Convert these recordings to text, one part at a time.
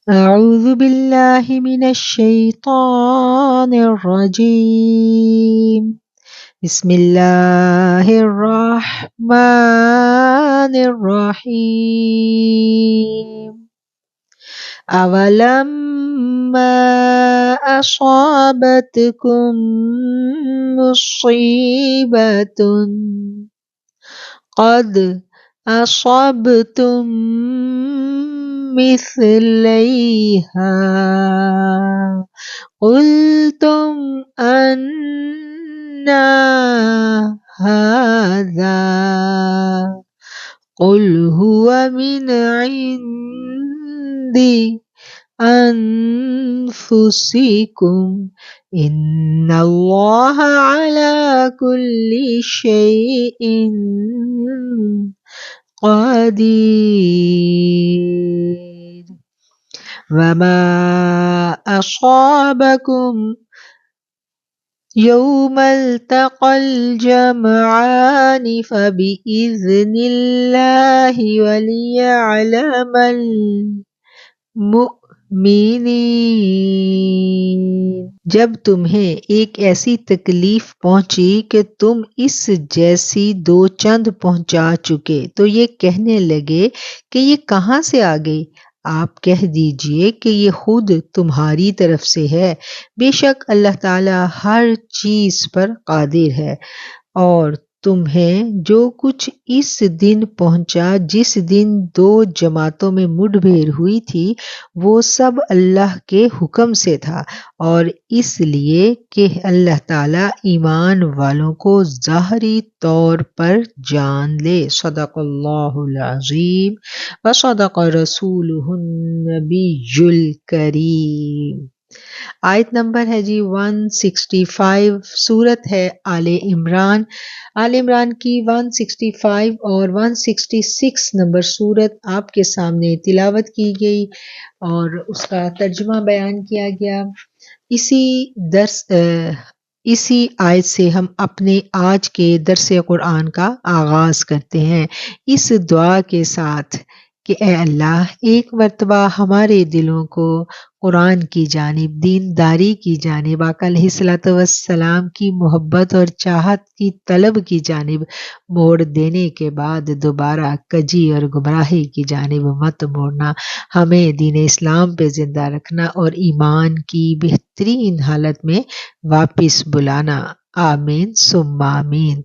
أعوذ بالله من الشيطان الرجيم بسم الله الرحمن الرحيم أولما أصابتكم مصيبة قد أصبتم مثليها قلتم أنى هذا قل هو من عند أنفسكم إن الله على كل شيء قدير وما أصابكم يوم التقى الجمعان فبإذن الله وليعلم المؤمنين۔ جب تمہیں ایک ایسی تکلیف پہنچی کہ تم اس جیسی دو چند پہنچا چکے تو یہ کہنے لگے کہ یہ کہاں سے آ گئی؟ آپ کہہ دیجئے کہ یہ خود تمہاری طرف سے ہے، بے شک اللہ تعالیٰ ہر چیز پر قادر ہے۔ اور تمہیں جو کچھ اس دن پہنچا جس دن دو جماعتوں میں مڈ بھیڑ ہوئی تھی وہ سب اللہ کے حکم سے تھا، اور اس لیے کہ اللہ تعالیٰ ایمان والوں کو ظاہری طور پر جان لے۔ صدق اللہ العظیم وصدق رسولہ النبی الکریم۔ آیت نمبر ہے جی 165، سورت ہے آل عمران۔ آل عمران کی 165 اور 166 نمبر سورت آپ کے سامنے تلاوت کی گئی اور اس کا ترجمہ بیان کیا گیا۔ اسی آیت سے ہم اپنے آج کے درس قرآن کا آغاز کرتے ہیں اس دعا کے ساتھ کہ اے اللہ ایک مرتبہ ہمارے دلوں کو قرآن کی جانب، دینداری کی جانب، آقا علیہ الصلوۃ والسلام کی محبت اور چاہت کی طلب کی جانب موڑ دینے کے بعد دوبارہ کجی اور گمراہی کی جانب مت موڑنا، ہمیں دین اسلام پہ زندہ رکھنا اور ایمان کی بہترین حالت میں واپس بلانا، آمین ثم آمین۔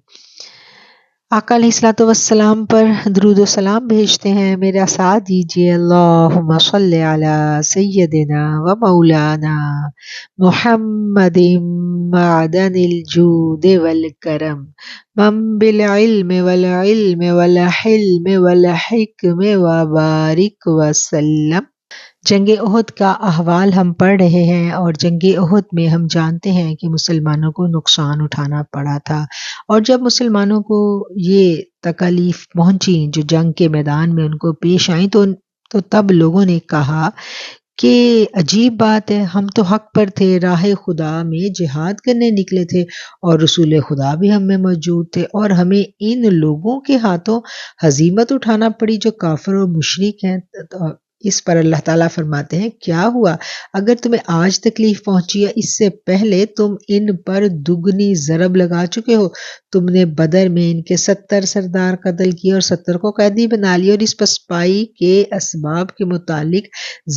آقا علیہ الصلوۃ والسلام پر درود و سلام بھیجتے ہیں، میرا ساتھ دیجیے۔ اللہم صلی علی سیدنا و مولانا محمد معدن الجود والکرم منبع العلم والعلم والحلم والحکم وبارک وسلم۔ جنگ احد کا احوال ہم پڑھ رہے ہیں اور جنگ احد میں ہم جانتے ہیں کہ مسلمانوں کو نقصان اٹھانا پڑا تھا، اور جب مسلمانوں کو یہ تکالیف پہنچی جو جنگ کے میدان میں ان کو پیش آئیں تو تب لوگوں نے کہا کہ عجیب بات ہے، ہم تو حق پر تھے، راہ خدا میں جہاد کرنے نکلے تھے اور رسول خدا بھی ہم میں موجود تھے، اور ہمیں ان لوگوں کے ہاتھوں ہزیمت اٹھانا پڑی جو کافر اور مشرک ہیں۔ اس پر اللہ تعالیٰ فرماتے ہیں کیا ہوا اگر تمہیں آج تکلیف پہنچی ہے، اس سے پہلے تم ان پر دگنی ضرب لگا چکے ہو، تم نے بدر میں ان کے 70 سردار قتل کیے اور 70 کو قیدی بنا لیا، اور اس پسپائی کے اسباب کے متعلق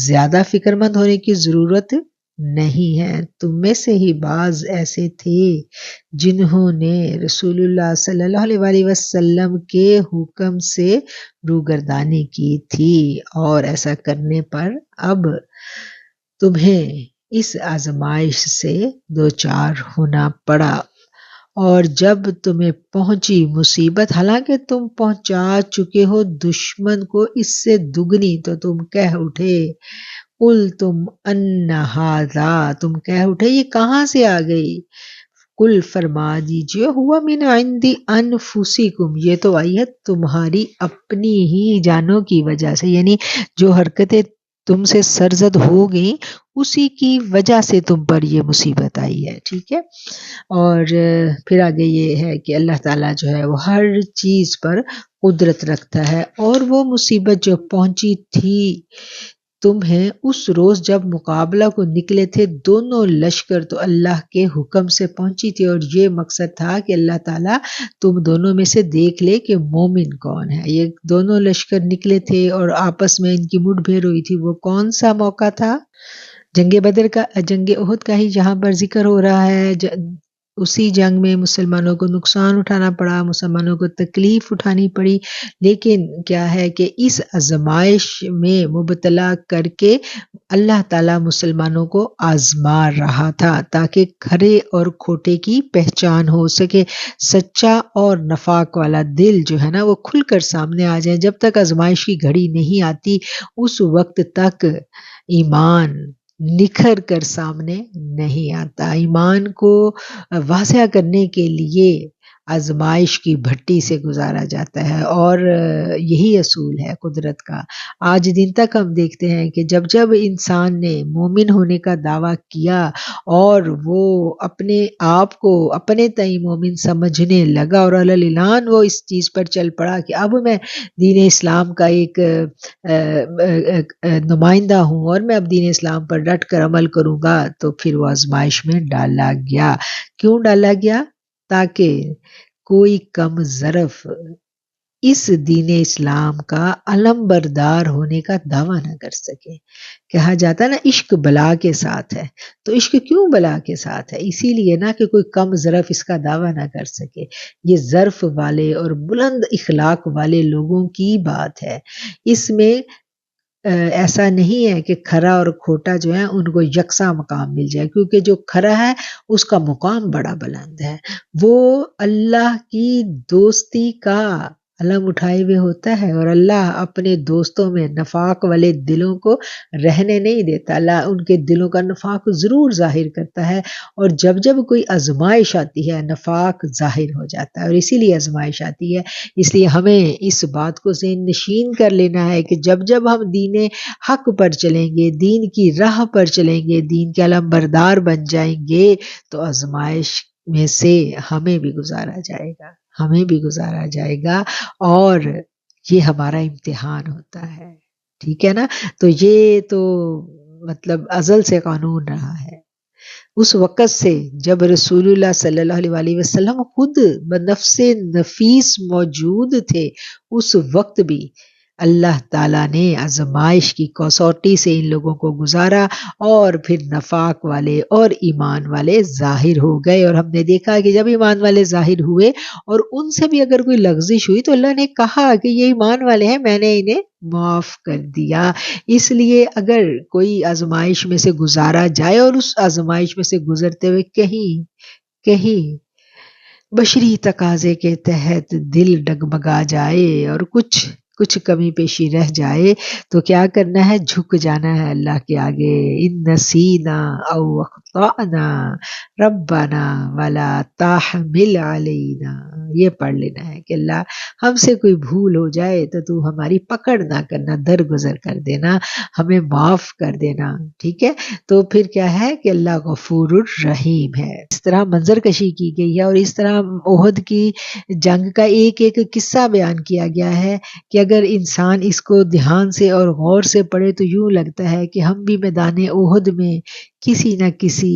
زیادہ فکر مند ہونے کی ضرورت نہیں ہے۔ تم میں سے ہی بعض ایسے تھے جنہوں نے رسول اللہ صلی اللہ علیہ وسلم کے حکم سے روگردانی کی تھی، اور ایسا کرنے پر اب تمہیں اس آزمائش سے دوچار ہونا پڑا، اور جب تمہیں پہنچی مصیبت حالانکہ تم پہنچا چکے ہو دشمن کو اس سے دگنی، تو تم کہہ اٹھے قل تم ان ھذا، تم کہہ اٹھے یہ کہاں سے آ گئی؟ قل فرما دیجئے ہوا من عند انفسکم، یہ تو آئی ہے تمہاری اپنی ہی جانوں کی وجہ سے، یعنی جو حرکتیں تم سے سرزد ہو گئی اسی کی وجہ سے تم پر یہ مصیبت آئی ہے، ٹھیک ہے۔ اور پھر آگے یہ ہے کہ اللہ تعالیٰ جو ہے وہ ہر چیز پر قدرت رکھتا ہے، اور وہ مصیبت جو پہنچی تھی تمہیں اس روز جب مقابلہ کو نکلے تھے دونوں لشکر تو اللہ کے حکم سے پہنچی تھی، اور یہ مقصد تھا کہ اللہ تعالیٰ تم دونوں میں سے دیکھ لے کہ مومن کون ہے۔ یہ دونوں لشکر نکلے تھے اور آپس میں ان کی مٹ بھیڑ ہوئی تھی۔ وہ کون سا موقع تھا؟ جنگ بدر کا، جنگ احد کا ہی جہاں پر ذکر ہو رہا ہے۔ اسی جنگ میں مسلمانوں کو نقصان اٹھانا پڑا، مسلمانوں کو تکلیف اٹھانی پڑی، لیکن کیا ہے کہ اس آزمائش میں مبتلا کر کے اللہ تعالیٰ مسلمانوں کو آزما رہا تھا تاکہ کھرے اور کھوٹے کی پہچان ہو سکے، سچا اور نفاق والا دل جو ہے نا وہ کھل کر سامنے آ جائے۔ جب تک آزمائش کی گھڑی نہیں آتی اس وقت تک ایمان نکھر کر سامنے نہیں آتا۔ ایمان کو واضح کرنے کے لیے آزمائش کی بھٹی سے گزارا جاتا ہے، اور یہی اصول ہے قدرت کا۔ آج دن تک ہم دیکھتے ہیں کہ جب جب انسان نے مومن ہونے کا دعویٰ کیا اور وہ اپنے آپ کو اپنے تئیں مومن سمجھنے لگا اور اعلان وہ اس چیز پر چل پڑا کہ اب میں دین اسلام کا ایک نمائندہ ہوں اور میں اب دین اسلام پر ڈٹ کر عمل کروں گا، تو پھر وہ آزمائش میں ڈالا گیا۔ کیوں ڈالا گیا؟ تاکہ کوئی کم ظرف اس دین اسلام کا علم بردار ہونے کا دعویٰ نہ کر سکے۔ کہا جاتا ہے نا عشق بلا کے ساتھ ہے، تو عشق کیوں بلا کے ساتھ ہے؟ اسی لیے نا کہ کوئی کم ظرف اس کا دعویٰ نہ کر سکے۔ یہ ظرف والے اور بلند اخلاق والے لوگوں کی بات ہے۔ اس میں ایسا نہیں ہے کہ کھرا اور کھوٹا جو ہے ان کو یکساں مقام مل جائے، کیونکہ جو کھرا ہے اس کا مقام بڑا بلند ہے، وہ اللہ کی دوستی کا علم اٹھائے ہوئے ہوتا ہے، اور اللہ اپنے دوستوں میں نفاق والے دلوں کو رہنے نہیں دیتا۔ اللہ ان کے دلوں کا نفاق ضرور ظاہر کرتا ہے، اور جب جب کوئی آزمائش آتی ہے نفاق ظاہر ہو جاتا ہے، اور اسی لیے آزمائش آتی ہے۔ اس لیے ہمیں اس بات کو ذہن نشین کر لینا ہے کہ جب جب ہم دین حق پر چلیں گے، دین کی راہ پر چلیں گے، دین کے علم بردار بن جائیں گے، تو آزمائش میں سے ہمیں بھی گزارا جائے گا، ہمیں بھی گزارا جائے گا، اور یہ ہمارا امتحان ہوتا ہے۔ ٹھیک ہے نا؟ تو یہ تو مطلب ازل سے قانون رہا ہے، اس وقت سے جب رسول اللہ صلی اللہ علیہ وآلہ وسلم خود بنفس نفیس موجود تھے، اس وقت بھی اللہ تعالیٰ نے آزمائش کی کسوٹی سے ان لوگوں کو گزارا، اور پھر نفاق والے اور ایمان والے ظاہر ہو گئے۔ اور ہم نے دیکھا کہ جب ایمان والے ظاہر ہوئے اور ان سے بھی اگر کوئی لغزش ہوئی تو اللہ نے کہا کہ یہ ایمان والے ہیں، میں نے انہیں معاف کر دیا۔ اس لیے اگر کوئی آزمائش میں سے گزارا جائے اور اس آزمائش میں سے گزرتے ہوئے کہیں بشری تقاضے کے تحت دل ڈگمگا جائے اور کچھ کمی پیشی رہ جائے، تو کیا کرنا ہے؟ جھک جانا ہے اللہ کے آگے۔ ان نسینا او اخطأنا ربنا ولا تحمل علینا، یہ پڑھ لینا ہے کہ اللہ ہم سے کوئی بھول ہو جائے تو تو ہماری پکڑ نہ کرنا، درگزر کر دینا، ہمیں معاف کر دینا۔ ٹھیک ہے؟ تو پھر کیا ہے کہ اللہ غفور الرحیم ہے۔ اس طرح منظر کشی کی گئی ہے، اور اس طرح احد کی جنگ کا ایک ایک قصہ بیان کیا گیا ہے کہ اگر انسان اس کو دھیان سے اور غور سے پڑھے تو یوں لگتا ہے کہ ہم بھی میدان احد میں کسی نہ کسی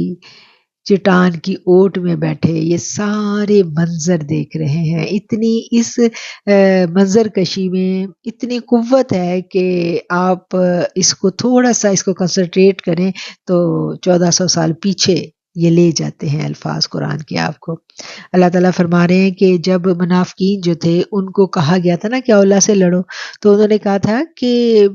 چٹان کی اوٹ میں بیٹھے یہ سارے منظر دیکھ رہے ہیں۔ اتنی اس منظر کشی میں اتنی قوت ہے کہ آپ اس کو تھوڑا سا اس کو کنسنٹریٹ کریں تو 1400 سال پیچھے یہ لے جاتے ہیں الفاظ قرآن کے آپ کو۔ اللہ تعالیٰ فرما رہے ہیں کہ جب منافقین جو تھے ان کو کہا گیا تھا نا کہ اللہ سے لڑو، تو انہوں نے کہا تھا کہ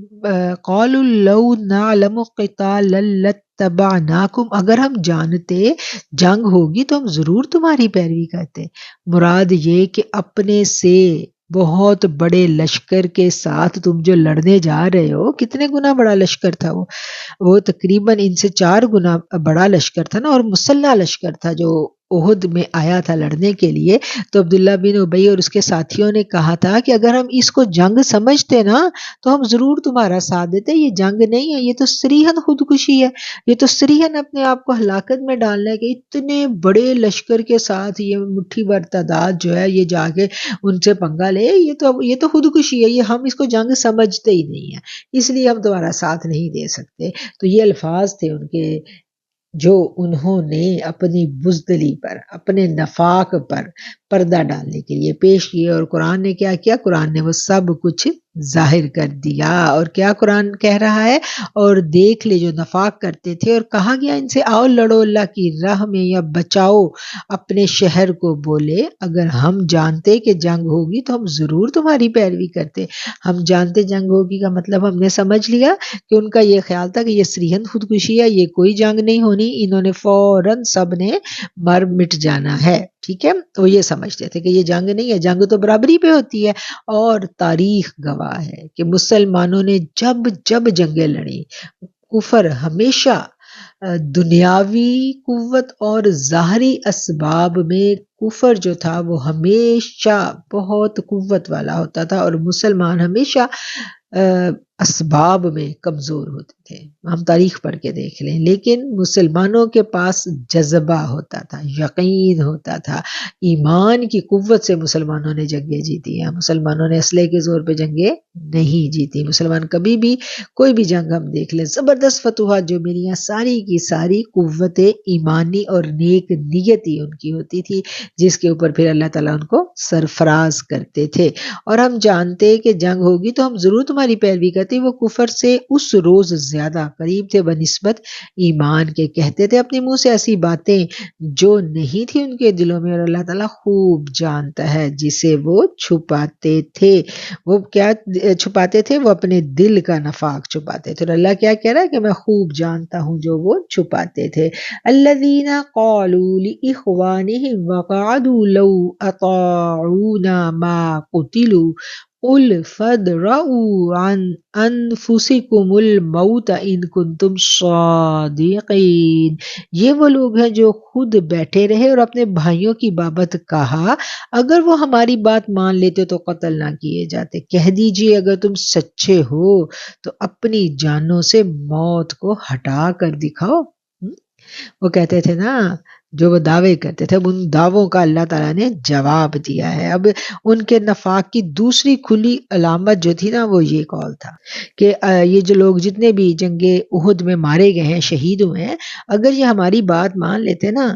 قالوا لو نعلم قتالا لاتبعناکم، اگر ہم جانتے جنگ ہوگی تو ہم ضرور تمہاری پیروی کرتے۔ مراد یہ کہ اپنے سے بہت بڑے لشکر کے ساتھ تم جو لڑنے جا رہے ہو، کتنے گنا بڑا لشکر تھا وہ تقریباً ان سے 4 گنا بڑا لشکر تھا نا، اور مسلح لشکر تھا جو احد میں آیا تھا لڑنے کے لیے، تو عبداللہ بن ابی اور اس کے ساتھیوں نے کہا تھا کہ اگر ہم اس کو جنگ سمجھتے نا تو ہم ضرور تمہارا ساتھ دیتے، یہ جنگ نہیں ہے، یہ تو صریحاً خودکشی ہے، یہ تو صریحاً اپنے آپ کو ہلاکت میں ڈالنا ہے کہ اتنے بڑے لشکر کے ساتھ یہ مٹھی بھر تعداد جو ہے یہ جا کے ان سے پنگا لے، یہ تو خودکشی ہے، یہ ہم اس کو جنگ سمجھتے ہی نہیں ہے، اس لیے ہم تمہارا ساتھ نہیں دے سکتے۔ تو یہ الفاظ تھے ان کے جو انہوں نے اپنی بزدلی پر، اپنے نفاق پر پردہ ڈالنے کے لیے پیش کیے، اور قرآن نے کیا کیا؟ قرآن نے وہ سب کچھ ظاہر کر دیا۔ اور کیا قرآن کہہ رہا ہے؟ اور دیکھ لے جو نفاق کرتے تھے، اور کہا گیا ان سے آؤ لڑو اللہ کی راہ میں یا بچاؤ اپنے شہر کو، بولے اگر ہم جانتے کہ جنگ ہوگی تو ہم ضرور تمہاری پیروی کرتے۔ ہم جانتے جنگ ہوگی کا مطلب ہم نے سمجھ لیا کہ ان کا یہ خیال تھا کہ یہ صریحاً خودکشی ہے، یہ کوئی جنگ نہیں ہونی، انہوں نے فوراً سب نے مر مٹ جانا ہے، ٹھیک ہے، وہ یہ سمجھتے تھے کہ یہ جنگ نہیں ہے، جنگ تو برابری پہ ہوتی ہے۔ اور تاریخ گواہ ہے کہ مسلمانوں نے جب جب جنگیں لڑیں، کفر ہمیشہ دنیاوی قوت اور ظاہری اسباب میں کفر جو تھا وہ ہمیشہ بہت قوت والا ہوتا تھا، اور مسلمان ہمیشہ اسباب میں کمزور ہوتے تھے، ہم تاریخ پڑھ کے دیکھ لیں۔ لیکن مسلمانوں کے پاس جذبہ ہوتا تھا، یقین ہوتا تھا، ایمان کی قوت سے مسلمانوں نے جنگیں جیتی ہیں، مسلمانوں نے اسلحے کے زور پہ جنگیں نہیں جیتی۔ مسلمان کبھی بھی کوئی بھی جنگ ہم دیکھ لیں، زبردست فتوحات جو ملی ہیں، ساری کی ساری قوت ایمانی اور نیک نیتی ان کی ہوتی تھی، جس کے اوپر پھر اللہ تعالیٰ ان کو سرفراز کرتے تھے۔ اور ہم جانتے کہ جنگ ہوگی تو ہم ضرور تمہاری پیروی کرتے، وہ کفر سے اس روز زیادہ قریب تھے بنسبت ایمان کے، کہتے تھے اپنے منہ سے ایسی باتیں جو نہیں تھی ان کے دلوں میں، اور اللہ تعالیٰ خوب جانتا ہے جسے وہ چھپاتے تھے۔ وہ کیا چھپاتے تھے؟ وہ اپنے دل کا نفاق چھپاتے تھے، اور اللہ کیا کہہ رہا ہے کہ میں خوب جانتا ہوں جو وہ چھپاتے تھے۔ الذین قالوا لإخوانهم وقعدوا لو اطاعونا ما قتلوا قل فادرؤوا عن انفسکم الموت ان کنتم صادقین۔ یہ وہ لوگ ہیں جو خود بیٹھے رہے اور اپنے بھائیوں کی بابت کہا اگر وہ ہماری بات مان لیتے تو قتل نہ کیے جاتے۔ کہہ دیجئے اگر تم سچے ہو تو اپنی جانوں سے موت کو ہٹا کر دکھاؤ۔ وہ کہتے تھے نا، جو وہ دعوے کرتے تھے، اب ان دعووں کا اللہ تعالیٰ نے جواب دیا ہے۔ اب ان کے نفاق کی دوسری کھلی علامت جو تھی نا وہ یہ قول تھا کہ یہ جو لوگ جتنے بھی جنگ احد میں مارے گئے ہیں، شہید ہوئے ہیں، اگر یہ ہماری بات مان لیتے نا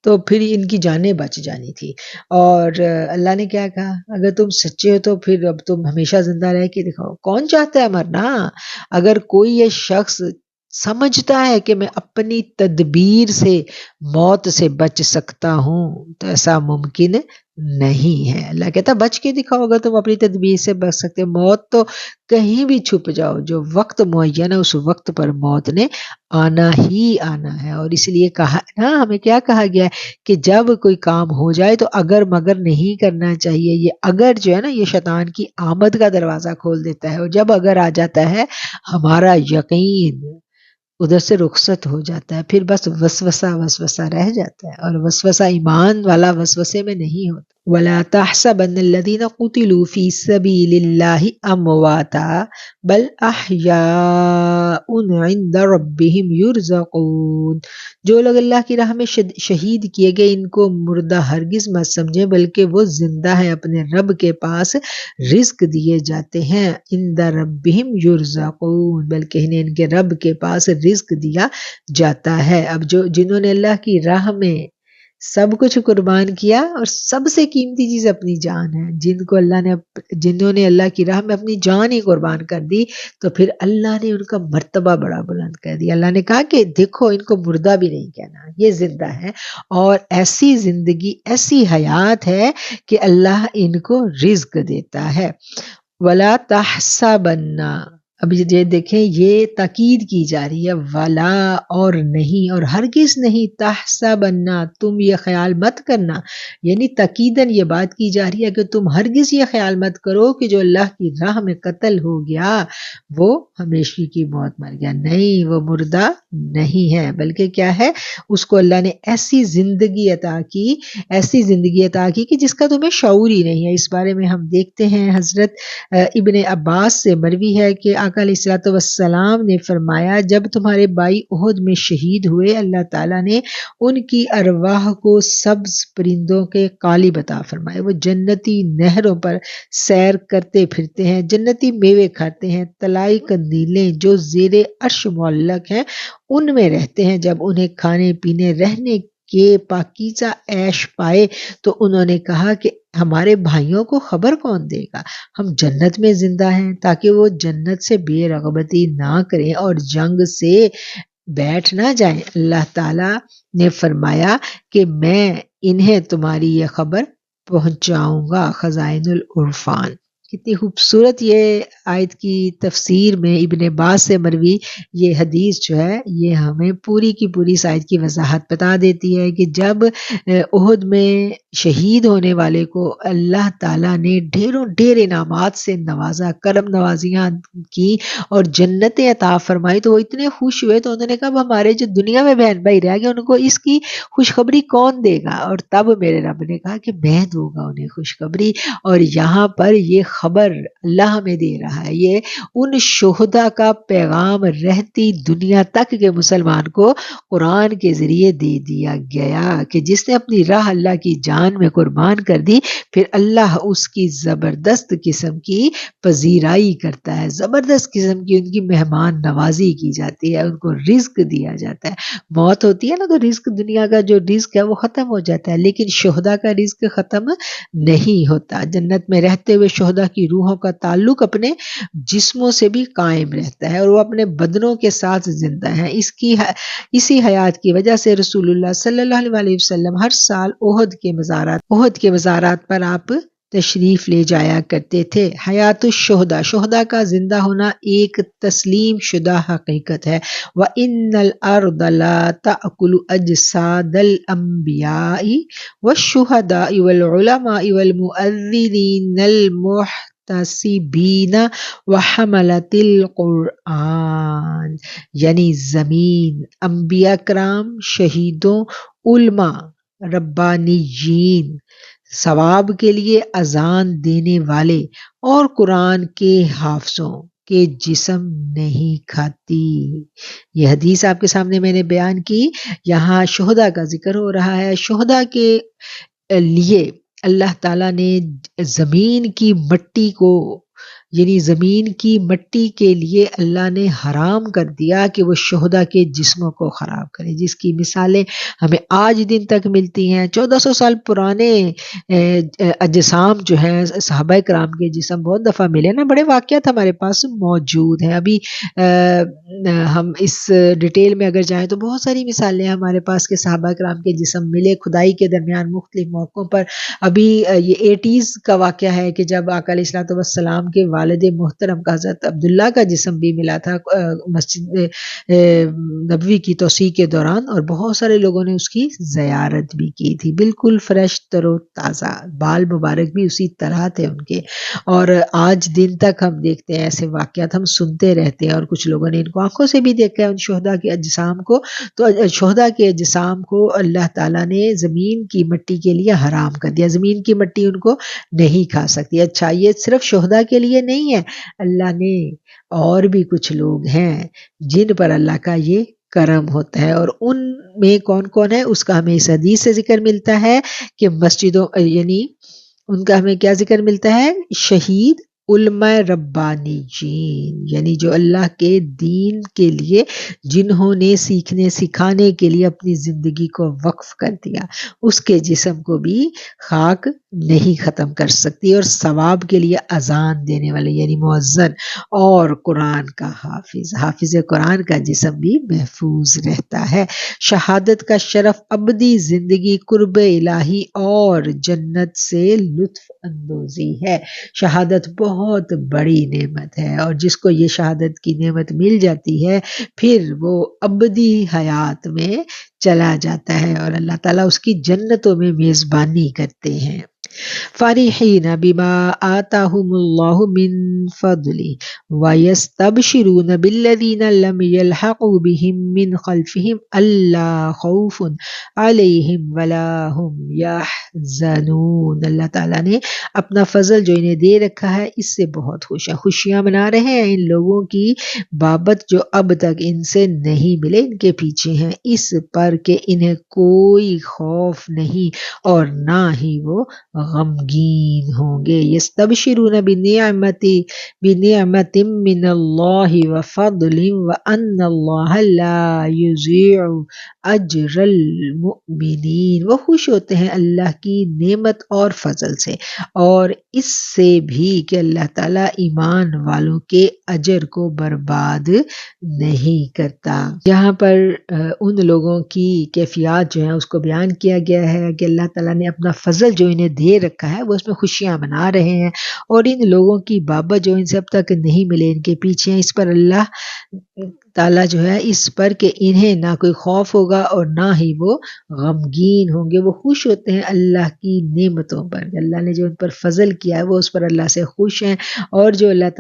تو پھر ان کی جانیں بچ جانی تھی۔ اور اللہ نے کیا کہا؟ اگر تم سچے ہو تو پھر اب تم ہمیشہ زندہ رہ کے دکھاؤ۔ کون چاہتا ہے مرنا؟ اگر کوئی یہ شخص سمجھتا ہے کہ میں اپنی تدبیر سے موت سے بچ سکتا ہوں تو ایسا ممکن نہیں ہے۔ اللہ کہتا بچ کے دکھاؤ اگر تم اپنی تدبیر سے بچ سکتے۔ موت تو کہیں بھی چھپ جاؤ، جو وقت معین ہے اس وقت پر موت نے آنا ہی آنا ہے۔ اور اس لیے کہا نا، ہمیں کیا کہا گیا ہے کہ جب کوئی کام ہو جائے تو اگر مگر نہیں کرنا چاہیے۔ یہ اگر جو ہے نا یہ شیطان کی آمد کا دروازہ کھول دیتا ہے، اور جب اگر آ جاتا ہے ہمارا یقین ادھر سے رخصت ہو جاتا ہے، پھر بس وسوسہ رہ جاتا ہے، اور وسوسہ ایمان والا وسوسے میں نہیں ہوتا۔ وَلَا تَحْسَبَنَّ الَّذِينَ قُتِلُوا فِي سَبِيلِ اللَّهِ أَمْوَاتًا بَلْ أَحْيَاءٌ عِندَ رَبِّهِمْ يُرْزَقُونَ۔ جو لوگ اللہ کی راہ میں شہید کیے گئے ان کو مردہ ہرگز مت سمجھیں، بلکہ وہ زندہ ہیں، اپنے رب کے پاس رزق دیے جاتے ہیں۔ عند ربہم یرزقون، بلکہ انہیں ان کے رب کے پاس رزق دیا جاتا ہے۔ اب جنہوں نے اللہ کی راہ میں سب کچھ قربان کیا، اور سب سے قیمتی چیز اپنی جان ہے، جنہوں نے اللہ کی راہ میں اپنی جان ہی قربان کر دی، تو پھر اللہ نے ان کا مرتبہ بڑا بلند کر دیا۔ اللہ نے کہا کہ دیکھو ان کو مردہ بھی نہیں کہنا، یہ زندہ ہے، اور ایسی زندگی، ایسی حیات ہے کہ اللہ ان کو رزق دیتا ہے۔ وَلَا تَحْسَبَنَّ، اب یہ دیکھیں یہ تاکید کی جا رہی ہے، ولا اور نہیں، اور ہرگز نہیں، تحسبنا تم یہ خیال مت کرنا، یعنی تاکیداً یہ بات کی جا رہی ہے کہ تم ہرگز یہ خیال مت کرو کہ جو اللہ کی راہ میں قتل ہو گیا وہ ہمیشہ کی موت مر گیا، نہیں، وہ مردہ نہیں ہے، بلکہ کیا ہے، اس کو اللہ نے ایسی زندگی عطا کی کہ جس کا تمہیں شعور ہی نہیں ہے۔ اس بارے میں ہم دیکھتے ہیں حضرت ابن عباس سے مروی ہے کہ آقا علیہ الصلوۃ والسلام نے فرمایا جب تمہارے بھائی احد میں شہید ہوئے اللہ تعالیٰ نے ان کی ارواح کو سبز پرندوں کے قالب عطا فرمائے، وہ جنتی نہروں پر سیر کرتے پھرتے ہیں، جنتی میوے کھاتے ہیں، طلائی قندیلیں جو زیر عرش معلق ہیں ان میں رہتے ہیں۔ جب انہیں کھانے پینے رہنے کے پاکیزہ عیش پائے تو انہوں نے کہا کہ ہمارے بھائیوں کو خبر کون دے گا، ہم جنت میں زندہ ہیں، تاکہ وہ جنت سے بے رغبتی نہ کریں اور جنگ سے بیٹھ نہ جائیں۔ اللہ تعالیٰ نے فرمایا کہ میں انہیں تمہاری یہ خبر پہنچاؤں گا۔ خزائن العرفان۔ کتنی خوبصورت یہ آیت کی تفسیر میں ابن عباس سے مروی یہ حدیث جو ہے یہ ہمیں پوری کی پوری اس آیت کی وضاحت بتا دیتی ہے کہ جب احد میں شہید ہونے والے کو اللہ تعالیٰ نے ڈھیروں ڈھیر انعامات سے نوازا، کرم نوازیاں کی اور جنتیں عطا فرمائی، تو وہ اتنے خوش ہوئے تو انہوں نے کہا اب ہمارے جو دنیا میں بہن بھائی رہ گئے ان کو اس کی خوشخبری کون دے گا، اور تب میرے رب نے کہا کہ میں دوں گا انہیں خوشخبری۔ اور یہاں پر یہ خبر اللہ ہمیں دے رہا ہے، یہ ان شہداء کا پیغام رہتی دنیا تک کے مسلمان کو قرآن کے ذریعے دے دیا گیا کہ جس نے اپنی راہ اللہ کی جان میں قربان کر دی پھر اللہ اس کی زبردست قسم کی پذیرائی کرتا ہے، زبردست قسم کی ان کی مہمان نوازی کی جاتی ہے، ان کو رزق دیا جاتا ہے۔ موت ہوتی ہے نا تو رزق، دنیا کا جو رزق ہے وہ ختم ہو جاتا ہے، لیکن شہداء کا رزق ختم نہیں ہوتا۔ جنت میں رہتے ہوئے شہداء کی روحوں کا تعلق اپنے جسموں سے بھی قائم رہتا ہے اور وہ اپنے بدنوں کے ساتھ زندہ ہیں۔ اسی حیات کی وجہ سے رسول اللہ صلی اللہ علیہ وسلم ہر سال احد کے مزارات پر آپ تشریف لے جایا کرتے تھے۔ حیات الشہداء، شہداء کا زندہ ہونا ایک تسلیم شدہ حقیقت ہے۔ وَإِنَّ الْأَرْضَ لَا تَأْكُلُ أَجْسَادَ الْأَنْبِيَاءِ وَالشُّهَدَاءِ وَالْعُلَمَاءِ وَالْمُؤَذِّنِينَ الْمُحْتَسِبِينَ وَحَمَلَةِ الْقُرْآنِ، یعنی زمین، انبیاء کرام، شہیدوں، علماء، ربانیین، ثواب کے لیے اذان دینے والے اور قرآن کے حافظوں کے جسم نہیں کھاتی۔ یہ حدیث آپ کے سامنے میں نے بیان کی، یہاں شہداء کا ذکر ہو رہا ہے۔ شہداء کے لیے اللہ تعالیٰ نے زمین کی مٹی کو، یعنی زمین کی مٹی کے لیے اللہ نے حرام کر دیا کہ وہ شہداء کے جسموں کو خراب کرے، جس کی مثالیں ہمیں آج دن تک ملتی ہیں۔ 1400 سال پرانے اجسام جو ہیں صحابہ کرام کے جسم بہت دفعہ ملے نا، بڑے واقعات ہمارے پاس موجود ہیں۔ ابھی ہم اس ڈیٹیل میں اگر جائیں تو بہت ساری مثالیں ہمارے پاس کے صحابہ کرام کے جسم ملے کھدائی کے درمیان مختلف موقعوں پر۔ ابھی یہ 80s کا واقعہ ہے کہ جب آقا علیہ الصلوۃ والسلام کے والد محترم کا حضرت عبداللہ کا جسم بھی ملا تھا مسجد نبوی کی توسیع کے دوران، اور بہت سارے لوگوں نے اس کی زیارت بھی کی تھی، بالکل فریش تر و تازہ، بال مبارک بھی اسی طرح تھے ان کے۔ اور آج دن تک ہم دیکھتے ہیں ایسے واقعات، ہم سنتے رہتے ہیں، اور کچھ لوگوں نے ان کو آنکھوں سے بھی دیکھا ہے ان شہداء کے اجسام کو۔ تو شہداء کے اجسام کو اللہ تعالیٰ نے زمین کی مٹی کے لیے حرام کر دیا، زمین کی مٹی ان کو نہیں کھا سکتی۔ اچھا، یہ صرف شہداء کے لیے نہیں ہے، اللہ نے اور بھی کچھ لوگ ہیں جن پر اللہ کا یہ کرم ہوتا ہے، اور ان میں کون کون ہے اس کا ہمیں اس حدیث سے ذکر ملتا ہے کہ مسجدوں، یعنی ان کا ہمیں کیا ذکر ملتا ہے، شہید، علماء ربانیین، یعنی جو اللہ کے دین کے لیے جنہوں نے سیکھنے سکھانے کے لیے اپنی زندگی کو وقف کر دیا، اس کے جسم کو بھی خاک نہیں ختم کر سکتی۔ اور ثواب کے لیے اذان دینے والے یعنی مؤذن، اور قرآن کا حافظ قرآن کا جسم بھی محفوظ رہتا ہے۔ شہادت کا شرف ابدی زندگی، قرب الہی اور جنت سے لطف اندوزی ہے۔ شہادت بہت بہت بڑی نعمت ہے، اور جس کو یہ شہادت کی نعمت مل جاتی ہے پھر وہ ابدی حیات میں چلا جاتا ہے، اور اللہ تعالیٰ اس کی جنتوں میں میزبانی کرتے ہیں۔ فرحین بما آتاہم اللہ من فضلہ ویستبشرون بالذین لم یلحقوا بہم من خلفہم الا خوف علیہم ولا ہم یحزنون۔ اللہ تعالیٰ نے اپنا فضل جو انہیں دے رکھا ہے اس سے بہت خوش ہیں، خوشیاں منا رہے ہیں ان لوگوں کی بابت جو اب تک ان سے نہیں ملے، ان کے پیچھے ہیں، اس پر کہ انہیں کوئی خوف نہیں اور نہ ہی وہ غمگین ہوں گے۔ یستبشرون بنعمت من اللہ وفضل وان اللہ لا یضیع اجر المؤمنین۔ وہ خوش ہوتے ہیں اللہ کی نعمت اور فضل سے، اور اس سے بھی کہ اللہ تعالیٰ ایمان والوں کے اجر کو برباد نہیں کرتا۔ یہاں پر ان لوگوں کی کیفیات جو ہیں اس کو بیان کیا گیا ہے کہ اللہ تعالیٰ نے اپنا فضل جو انہیں دے رکھا ہے وہ اس میں خوشیاں منا رہے ہیں، اور ان لوگوں کی بابت جو ان سے اب تک نہیں ملے، ان کے پیچھے ہیں، اس پر اللہ تعالیٰ جو ہے اس پر کہ انہیں نہ کوئی خوف ہوگا اور نہ ہی وہ غمگین ہوں گے۔ وہ خوش ہوتے ہیں اللہ کی نعمتوں پر، اللہ نے جو ان پر فضل کیا ہے وہ اس پر اللہ سے خوش ہیں، اور جو اللہ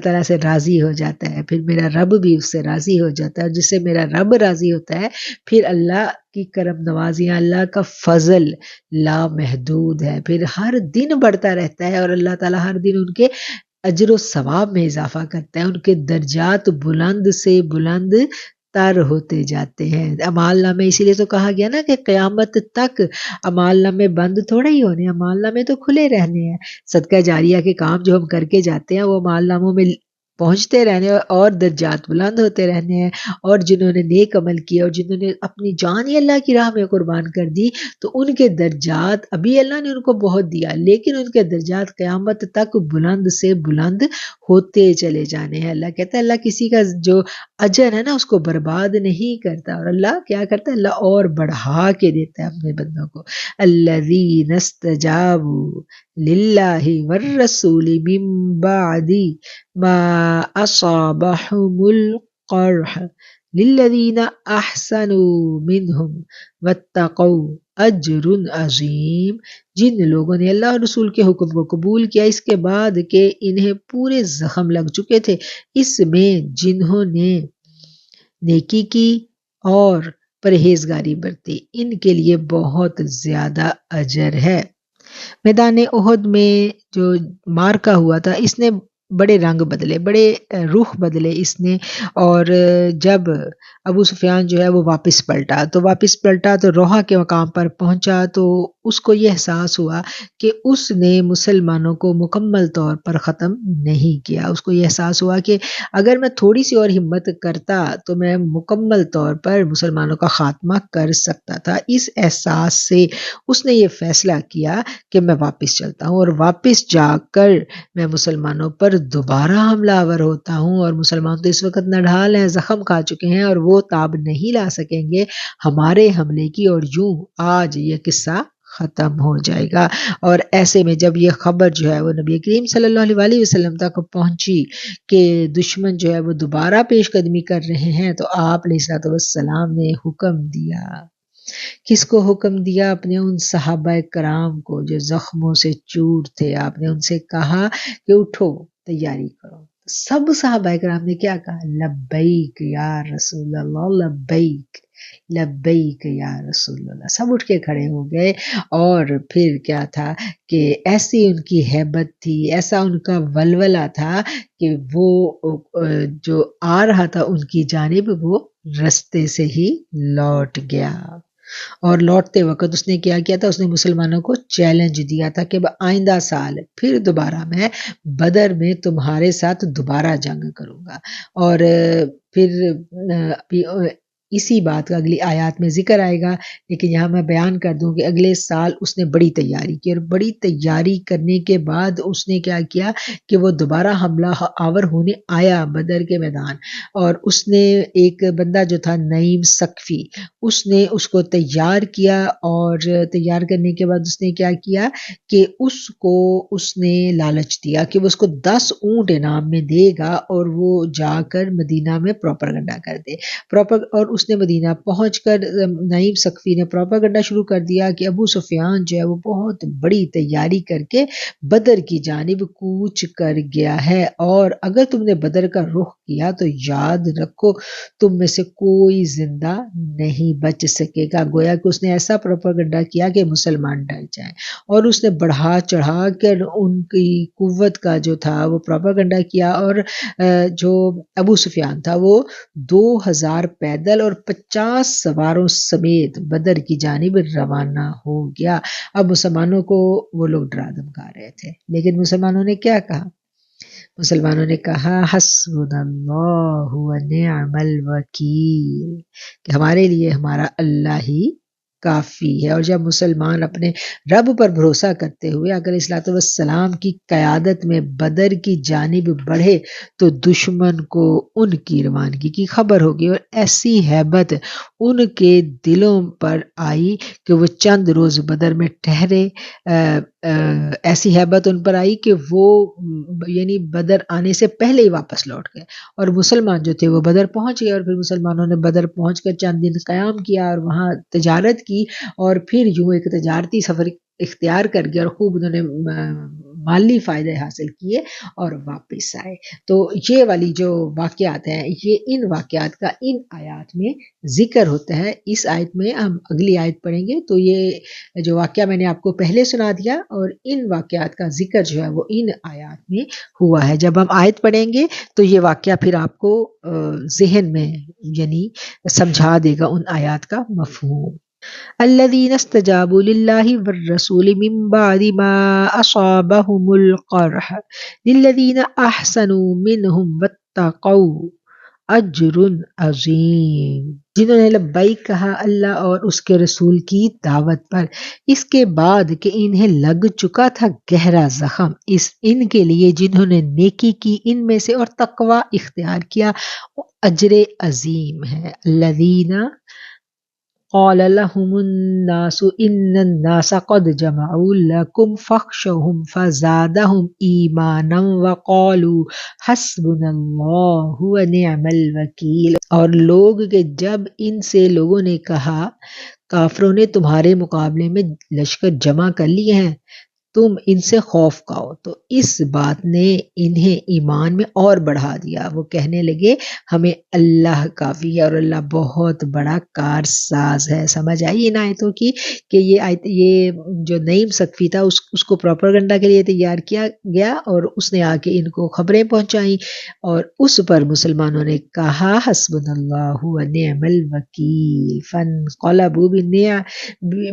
تعالیٰ سے راضی ہو جاتا ہے پھر میرا رب بھی اس سے راضی ہو جاتا ہے، اور جس سے میرا رب راضی ہوتا ہے پھر اللہ کی کرم نوازیاں، اللہ کا فضل لامحدود ہے، پھر ہر دن بڑھتا رہتا ہے، اور اللہ تعالیٰ ہر دن ان کے اجر و ثواب میں اضافہ کرتا ہے، ان کے درجات بلند سے بلند تر ہوتے جاتے ہیں۔ اعمال نامے اسی لیے تو کہا گیا نا کہ قیامت تک اعمال نامے بند تھوڑے ہی ہونے، اعمال نامے تو کھلے رہنے ہیں۔ صدقہ جاریہ کے کام جو ہم کر کے جاتے ہیں وہ اعمال ناموں میں پہنچتے رہنے اور درجات بلند ہوتے رہنے ہیں، اور جنہوں نے نیک عمل کیا اور جنہوں نے اپنی جان ہی اللہ کی راہ میں قربان کر دی تو ان کے درجات ابھی اللہ نے ان کو بہت دیا، لیکن ان کے درجات قیامت تک بلند سے بلند ہوتے چلے جانے ہیں۔ اللہ کہتا ہے اللہ کسی کا جو اجر ہے نا اس کو برباد نہیں کرتا، اور اللہ کیا کرتا ہے، اللہ اور بڑھا کے دیتا ہے اپنے بندوں کو۔ الذین استجابوا للہ والرسول من بعد ما اصابهم القرح للذین احسنوا منہم واتقوا اجر عظیم۔ جن لوگوں نے اللہ اور رسول کے حکم کو قبول کیا اس کے بعد کہ انہیں پورے زخم لگ چکے تھے، اس میں جنہوں نے نیکی کی اور پرہیزگاری برتی ان کے لیے بہت زیادہ اجر ہے۔ میدان احد میں جو مارکا ہوا تھا اس نے بڑے رنگ بدلے، بڑے رخ بدلے اس نے، اور جب ابو سفیان جو ہے وہ واپس پلٹا تو روحا کے مقام پر پہنچا تو اس کو یہ احساس ہوا کہ اس نے مسلمانوں کو مکمل طور پر ختم نہیں کیا۔ اس کو یہ احساس ہوا کہ اگر میں تھوڑی سی اور ہمت کرتا تو میں مکمل طور پر مسلمانوں کا خاتمہ کر سکتا تھا۔ اس احساس سے اس نے یہ فیصلہ کیا کہ میں واپس چلتا ہوں، اور واپس جا کر میں مسلمانوں پر دوبارہ حملہ آور ہوتا ہوں، اور مسلمان تو اس وقت نڈھال ہیں، زخم کھا چکے ہیں اور وہ تاب نہیں لا سکیں گے ہمارے حملے کی، اور یوں آج یہ قصہ ختم ہو جائے گا۔ اور ایسے میں جب یہ خبر جو ہے وہ نبی کریم صلی اللہ علیہ وسلم تک پہنچی کہ دشمن جو ہے وہ دوبارہ پیش قدمی کر رہے ہیں، تو آپ علیہ السلام نے حکم دیا۔ کس کو حکم دیا؟ اپنے ان صحابہ کرام کو جو زخموں سے چور تھے۔ آپ نے ان سے کہا کہ اٹھو، تیاری کرو۔ سب صحابہ کرام نے کیا کہا؟ لبیک یا رسول اللہ، لبیک لبیک یا رسول اللہ۔ سب اٹھ کے کھڑے ہو گئے، اور پھر کیا تھا کہ ایسی ان کی ہیبت تھی، ایسا ان کا ولولہ تھا کہ وہ جو آ رہا تھا ان کی جانب وہ رستے سے ہی لوٹ گیا۔ اور لوٹتے وقت اس نے کیا کیا تھا؟ اس نے مسلمانوں کو چیلنج دیا تھا کہ آئندہ سال پھر دوبارہ میں بدر میں تمہارے ساتھ دوبارہ جنگ کروں گا۔ اور پھر اسی بات کا اگلی آیات میں ذکر آئے گا، لیکن یہاں میں بیان کر دوں کہ اگلے سال اس نے بڑی تیاری کی، اور بڑی تیاری کرنے کے بعد اس نے کیا کیا کہ وہ دوبارہ حملہ آور ہونے آیا بدر کے میدان، اور اس نے ایک بندہ جو تھا نعیم ثقفی، اس نے اس کو تیار کیا، اور تیار کرنے کے بعد اس نے کیا کیا کہ اس نے لالچ دیا کہ وہ اس کو 10 اونٹ انعام میں دے گا اور وہ جا کر مدینہ میں پروپیگنڈا کر دے۔ اور اس نے مدینہ پہنچ کر نعیم ثقفی نے پروپیگنڈا شروع کر دیا کہ ابو سفیان جو ہے وہ بہت بڑی تیاری کر کے بدر کی جانب کوچ کر گیا ہے، اور اگر تم نے بدر کا رخ کیا تو یاد رکھو تم میں سے کوئی زندہ نہیں بچ سکے گا۔ گویا کہ اس نے ایسا پروپیگنڈا کیا کہ مسلمان ڈر جائیں، اور اس نے بڑھا چڑھا کر ان کی قوت کا جو تھا وہ پروپیگنڈا کیا، اور جو ابو سفیان تھا وہ 2000 پیدل اور 50 سواروں سمیت بدر کی جانب روانہ ہو گیا۔ اب مسلمانوں کو وہ لوگ ڈرا دھمکا رہے تھے، لیکن مسلمانوں نے کیا کہا؟ مسلمانوں نے کہا حسبنا اللہ و نعم الوکیل، کہ ہمارے لیے ہمارا اللہ ہی کافی ہے۔ اور جب مسلمان اپنے رب پر بھروسہ کرتے ہوئے آقا علیہ الصلوۃ والسلام کی قیادت میں بدر کی جانب بڑھے تو دشمن کو ان کی روانگی کی خبر ہوگی، اور ایسی ہیبت ان کے دلوں پر آئی کہ وہ چند روز بدر میں ٹھہرے، ایسی ہیبت ان پر آئی کہ وہ یعنی بدر آنے سے پہلے ہی واپس لوٹ گئے، اور مسلمان جو تھے وہ بدر پہنچ گئے، اور پھر مسلمانوں نے بدر پہنچ کر چند دن قیام کیا اور وہاں تجارت کی، اور پھر یوں ایک تجارتی سفر اختیار کر گیا، اور خوب انہوں نے مالی فائدے حاصل کیے اور واپس آئے۔ تو یہ والی جو واقعات ہیں، یہ ان واقعات کا ان آیات میں ذکر ہوتا ہے۔ اس آیت میں ہم اگلی آیت پڑھیں گے تو یہ جو واقعہ میں نے آپ کو پہلے سنا دیا، اور ان واقعات کا ذکر جو ہے وہ ان آیات میں ہوا ہے۔ جب ہم آیت پڑھیں گے تو یہ واقعہ پھر آپ کو ذہن میں یعنی سمجھا دے گا ان آیات کا مفہوم۔ الذين استجابوا لله والرسول من بعد ما أصابهم القرح للذين أحسنوا منهم واتقوا اجر عظیم، جنہوں نے لبیک کہا اللہ اور اس کے رسول کی دعوت پر اس کے بعد کہ انہیں لگ چکا تھا گہرا زخم، ان کے لیے جنہوں نے نیکی کی ان میں سے اور تقوی اختیار کیا، اجر عظیم ہے۔ الذین قال لهم الناس ان الناس قد جمعوا لكم فاخشوهم فزادهم ایمانا وقالوا حسبنا اللہ ونعم الوکیل، اور لوگ کہ جب ان سے لوگوں نے کہا کافروں نے تمہارے مقابلے میں لشکر جمع کر لیے ہیں، تم ان سے خوف کھاؤ، تو اس بات نے انہیں ایمان میں اور بڑھا دیا۔ وہ کہنے لگے ہمیں اللہ کافی ہے اور اللہ بہت بڑا کارساز ہے۔ سمجھ آئی ان آیتوں کی کہ یہ جو نعیم ثقفی تھا اس کو پروپیگنڈا کے لیے تیار کیا گیا، اور اس نے آ کے ان کو خبریں پہنچائیں، اور اس پر مسلمانوں نے کہا حسبنا اللہ ونعم الوکیل، فانقلبوا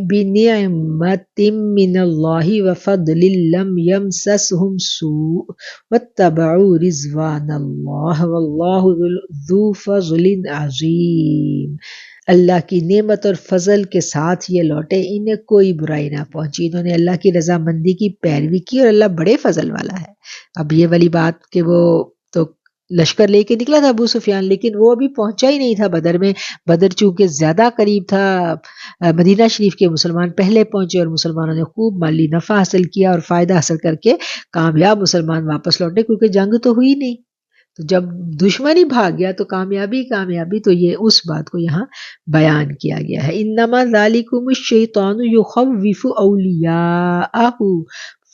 بنعمت من اللہ وفضل لم يمسسهم سوء واتبعوا رضوان اللہ واللہ ذو فضل عظیم۔ اللہ کی نعمت اور فضل کے ساتھ یہ لوٹے، انہیں کوئی برائی نہ پہنچی، انہوں نے اللہ کی رضامندی کی پیروی کی، اور اللہ بڑے فضل والا ہے۔ اب یہ والی بات کہ وہ تو لشکر لے کے نکلا تھا ابو سفیان، لیکن وہ ابھی پہنچا ہی نہیں تھا بدر میں۔ بدر چونکہ زیادہ قریب تھا مدینہ شریف کے، مسلمان پہلے پہنچے اور مسلمانوں نے خوب مالی نفع حاصل کیا اور فائدہ حاصل کر کے کامیاب مسلمان واپس لوٹے، کیونکہ جنگ تو ہوئی نہیں۔ تو جب دشمن ہی بھاگ گیا تو کامیابی، تو یہ اس بات کو یہاں بیان کیا گیا ہے۔ انما ذالکم الشیطان یخوف اولیاءہ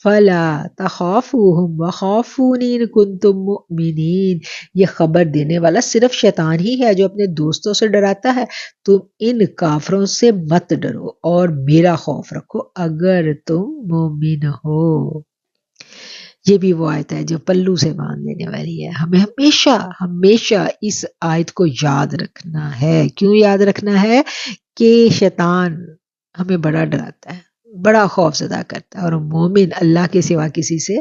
فلا تخافوہم وخافون ان کنتم مؤمنین، یہ خبر دینے والا صرف شیطان ہی ہے جو اپنے دوستوں سے ڈراتا ہے، تم ان کافروں سے مت ڈرو اور میرا خوف رکھو اگر تم مومن ہو۔ یہ بھی وہ آیت ہے جو پلو سے باندھ دینے والی ہے۔ ہمیں ہمیشہ اس آیت کو یاد رکھنا ہے۔ کیوں یاد رکھنا ہے؟ کہ شیطان ہمیں بڑا ڈراتا ہے، بڑا خوف زدہ کرتا ہے، اور مومن اللہ کے سوا کسی سے